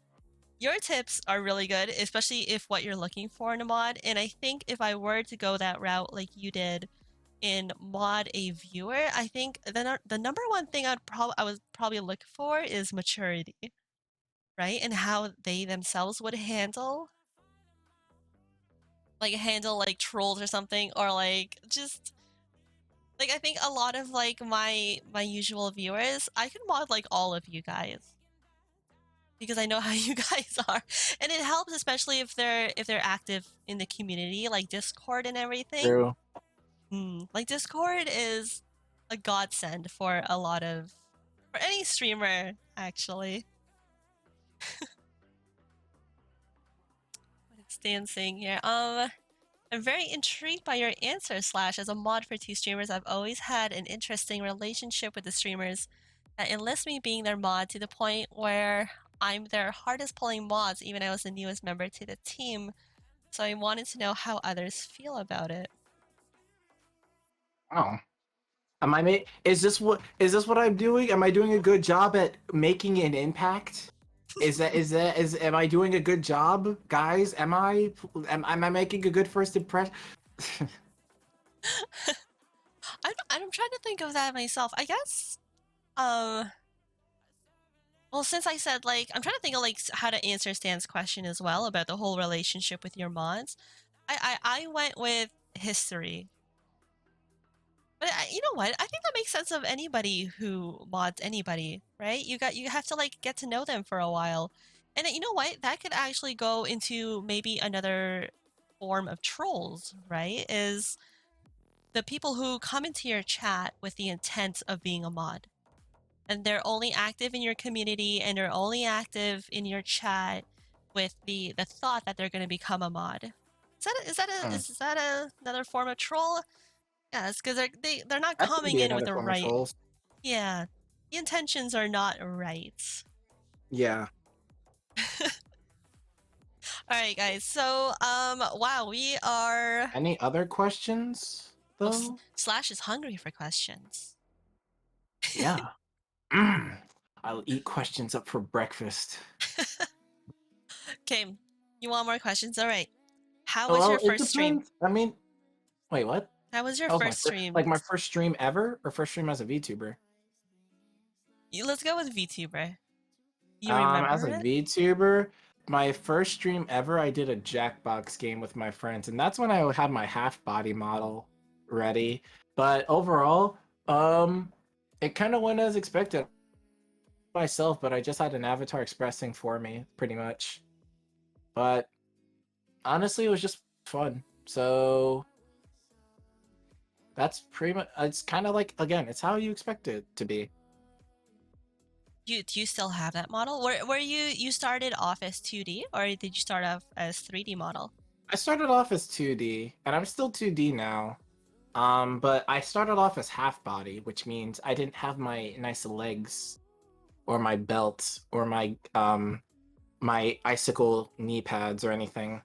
Speaker 1: your tips are really good, especially if what you're looking for in a mod. And I think if I were to go that route like you did in mod a viewer, I think the number one thing I would probably look for is maturity, right? And how they themselves would handle like trolls or something, or like just like I think a lot of like my usual viewers, I can mod like all of you guys because I know how you guys are, and it helps especially if they're active in the community like Discord and everything.
Speaker 2: True.
Speaker 1: Like Discord is a godsend for any streamer actually. What is Dan saying here? I'm very intrigued by your answer, Slash. As a mod for 2 streamers, I've always had an interesting relationship with the streamers that enlist me being their mod to the point where I'm their hardest pulling mods, even I was the newest member to the team. So I wanted to know how others feel about it.
Speaker 2: Oh. Is this what I'm doing? Am I doing a good job at making an impact? Am I doing a good job, guys? Am I making a good first impression?
Speaker 1: I'm trying to think of that myself. I guess well, since I said like I'm trying to think of like how to answer Stan's question as well about the whole relationship with your mods. I went with history. But you know what? I think that makes sense of anybody who mods anybody, right? You have to like get to know them for a while. And you know what? That could actually go into maybe another form of trolls, right? Is the people who come into your chat with the intent of being a mod. And they're only active in your community and they're only active in your chat with the thought that they're going to become a mod.
Speaker 2: Hmm.
Speaker 1: Is that another form of troll? Yes, because they're not
Speaker 2: That could
Speaker 1: coming
Speaker 2: be
Speaker 1: in with
Speaker 2: another
Speaker 1: the
Speaker 2: form of
Speaker 1: right.
Speaker 2: trolls.
Speaker 1: Yeah, the intentions are not right.
Speaker 2: Yeah.
Speaker 1: All right, guys. So wow, we are.
Speaker 2: Any other questions
Speaker 1: Oh,
Speaker 2: though?
Speaker 1: Slash is hungry for questions.
Speaker 2: Yeah. Mm. I'll eat questions up for breakfast.
Speaker 1: Okay, you want more questions? All right. How was
Speaker 2: Well,
Speaker 1: your
Speaker 2: it
Speaker 1: first stream?
Speaker 2: depends. I mean, wait, what?
Speaker 1: How was your
Speaker 2: That was my
Speaker 1: first
Speaker 2: first,
Speaker 1: stream?
Speaker 2: like my first stream ever, or first stream as a VTuber.
Speaker 1: Let's go with VTuber. You remember
Speaker 2: As a
Speaker 1: it?
Speaker 2: VTuber, my first stream ever, I did a Jackbox game with my friends, and that's when I had my half body model ready. But overall, it kind of went as expected myself, but I just had an avatar expressing for me, pretty much. But honestly, it was just fun. So that's pretty much. It's kind of like, again, it's how you expect it to be.
Speaker 1: Do you still have that model? Were you started off as 2D or did you start off as 3D model?
Speaker 2: I started off as 2D, and I'm still 2D now. But I started off as half body, which means I didn't have my nice legs or my belt or my icicle knee pads or anything.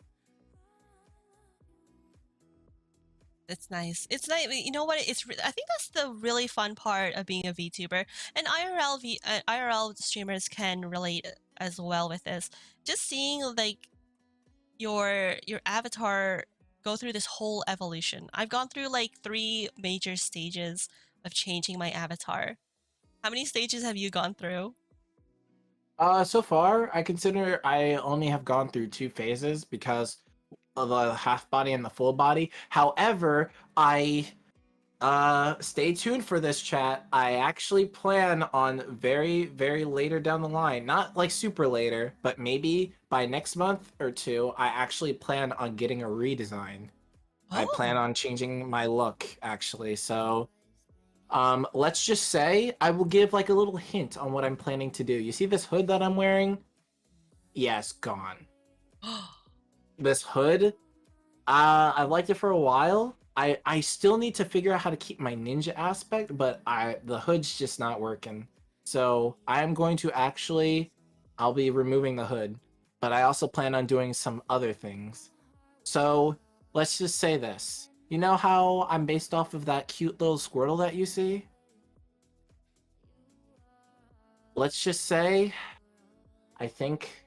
Speaker 1: It's nice. It's nice. You know what? I think that's the really fun part of being a VTuber, and IRL streamers can relate as well with this. Just seeing like your avatar go through this whole evolution. I've gone through like 3 major stages of changing my avatar. How many stages have you gone through?
Speaker 2: So far, I consider I only have gone through 2 phases because of the half body and the full body. However, I stay tuned for this chat. I actually plan on very, very later down the line, not like super later, but maybe by next month or two, I actually plan on getting a redesign. I plan
Speaker 1: Oh,
Speaker 2: on changing my look actually. So, let's just say I will give like a little hint on what I'm planning to do. You see this hood that I'm wearing? Yes, gone. This hood, I've liked it for a while. I still need to figure out how to keep my ninja aspect, but the hood's just not working. So I am going to actually, I'll be removing the hood, but I also plan on doing some other things. So let's just say this. You know how I'm based off of that cute little Squirtle that you see? Let's just say I think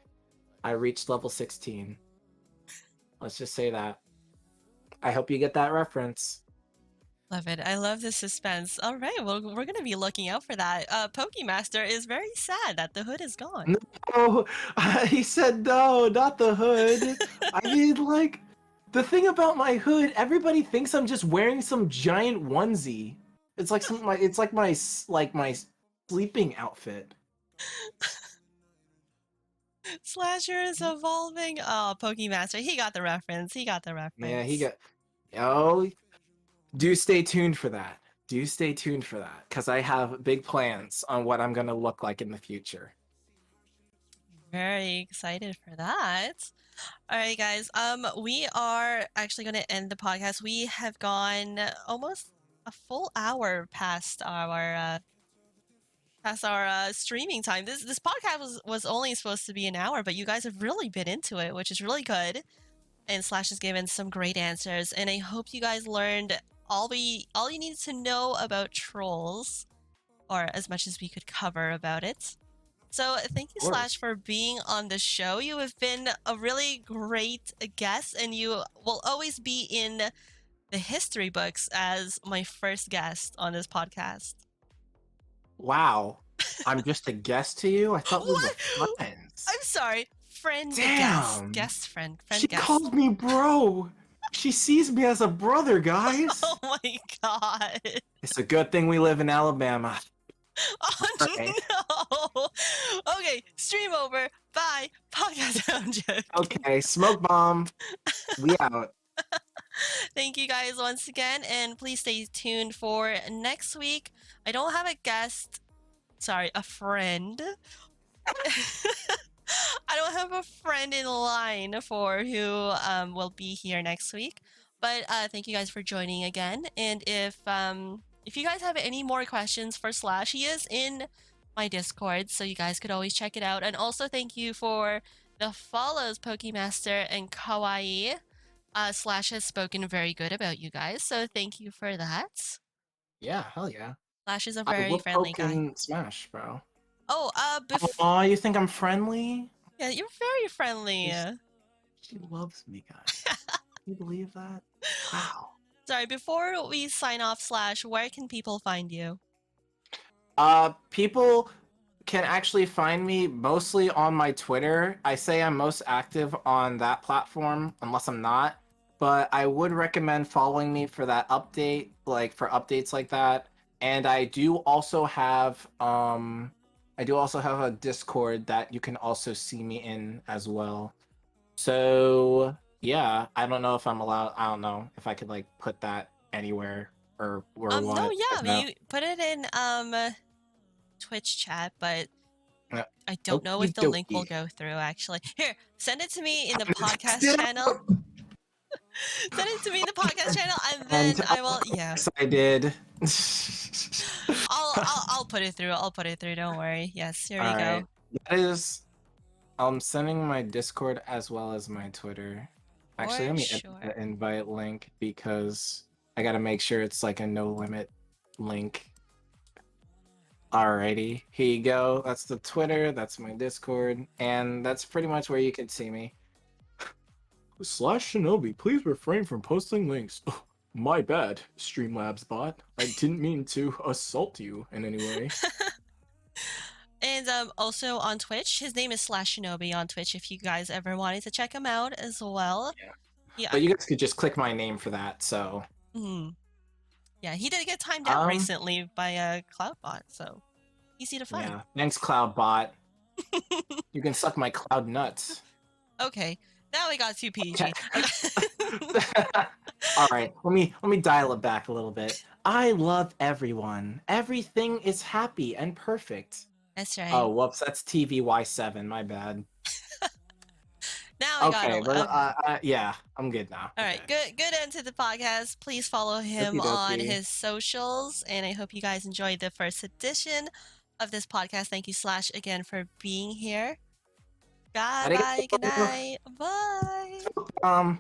Speaker 2: I reached level 16. Let's just say that. I hope you get that reference.
Speaker 1: love it. I love the suspense. All right, well, we're going to be looking out for that. Pokemaster is very sad that the hood is gone.
Speaker 2: No, he said no, not the hood. I mean, like, the thing about my hood, everybody thinks I'm just wearing some giant onesie. It's like like my sleeping outfit.
Speaker 1: Slasher is evolving. Oh, Pokemaster, he got the reference. He got the
Speaker 2: Yeah, he
Speaker 1: reference.
Speaker 2: got. Oh, do stay tuned for that. Do stay tuned for that, because I have big plans on what I'm gonna look like in the future.
Speaker 1: Very excited for that. All right, guys. We are actually going to end the podcast. We have gone almost a full hour past our streaming time. This podcast was only supposed to be an hour, but you guys have really been into it, which is really good. And Slash has given some great answers, and I hope you guys learned all you needed to know about trolls, or as much as we could cover about it. So thank you,
Speaker 2: Of
Speaker 1: Slash,
Speaker 2: course.
Speaker 1: for being on the show. You have been a really great guest, and you will always be in the history books as my first guest on this podcast.
Speaker 2: Wow, I'm just a guest to you. I thought we were
Speaker 1: What?
Speaker 2: friends.
Speaker 1: I'm sorry. Friend guest.
Speaker 2: Damn.
Speaker 1: Guest friend.
Speaker 2: She
Speaker 1: Friend guest.
Speaker 2: called me bro. She sees me as a brother, guys.
Speaker 1: Oh my god.
Speaker 2: It's a good thing we live in Alabama.
Speaker 1: Oh
Speaker 2: Alright.
Speaker 1: no! Okay, stream over. Bye. Podcast. I'm joking.
Speaker 2: Okay, smoke bomb. We out.
Speaker 1: Thank you guys once again, and please stay tuned for next week. I don't have a guest. Sorry, a friend. I don't have a friend in line for who will be here next week. But thank you guys for joining again. And if you guys have any more questions for Slash, he is in my Discord, so you guys could always check it out. And also thank you for the follows, Pokemaster and Kawaii. Slash has spoken very good about you guys, so thank you for that.
Speaker 2: Yeah, hell yeah.
Speaker 1: Slash is a
Speaker 2: I
Speaker 1: very
Speaker 2: will
Speaker 1: friendly
Speaker 2: poke
Speaker 1: guy.
Speaker 2: and smash, bro.
Speaker 1: Oh,
Speaker 2: Aw, you think I'm friendly?
Speaker 1: yeah, you're very friendly.
Speaker 2: She loves me, guys. Can you believe that? Wow.
Speaker 1: Sorry, before we sign off, Slash, where can people find you?
Speaker 2: People can actually find me mostly on my Twitter. I say I'm most active on that platform, unless I'm not. But I would recommend following me for that update, like for updates like that. And I do also have a Discord that you can also see me in as well. So yeah, I don't know if I'm allowed. I don't know if I could like put that anywhere or what.
Speaker 1: No, yeah,
Speaker 2: No.
Speaker 1: you put it in Twitch chat, but
Speaker 2: Uh,
Speaker 1: I don't know if the
Speaker 2: Okie
Speaker 1: link will
Speaker 2: dokie.
Speaker 1: go through. Actually, here, send it to me in the
Speaker 2: Send
Speaker 1: podcast
Speaker 2: it
Speaker 1: channel.
Speaker 2: out.
Speaker 1: Send it to me in the podcast channel, and then I will. Yeah,
Speaker 2: Yes, I did.
Speaker 1: I'll put it through. I'll put it through. Don't worry. Yes, here we
Speaker 2: Alright.
Speaker 1: go.
Speaker 2: That is. I'm sending my Discord as well as my Twitter. Actually,
Speaker 1: For
Speaker 2: let me edit
Speaker 1: sure.
Speaker 2: the invite link because I gotta make sure it's like a no limit link. Alrighty, here you go. That's the Twitter, that's my Discord, and that's pretty much where you can see me. /Shinobi, please refrain from posting links. My bad, Streamlabs bot. I didn't mean to assault you in any way.
Speaker 1: And also on Twitch, his name is /Shinobi on Twitch. If you guys ever wanted to check him out as well.
Speaker 2: Yeah. But you guys could just click my name for that. So.
Speaker 1: Yeah, he did get timed out recently by a Cloudbot, so easy to find.
Speaker 2: Yeah, thanks, Cloudbot. You can suck my cloud nuts.
Speaker 1: Okay, now we got too PG.
Speaker 2: All right, let me dial it back a little bit. I love everyone. Everything is happy and perfect.
Speaker 1: That's right.
Speaker 2: Oh, whoops, that's TVY7. My bad.
Speaker 1: Now we got
Speaker 2: yeah, I'm good now.
Speaker 1: All right, good end to the podcast. Please follow him on his socials, and I hope you guys enjoyed the first edition of this podcast. Thank you, Slash, again for being here. Bye, good night, bye.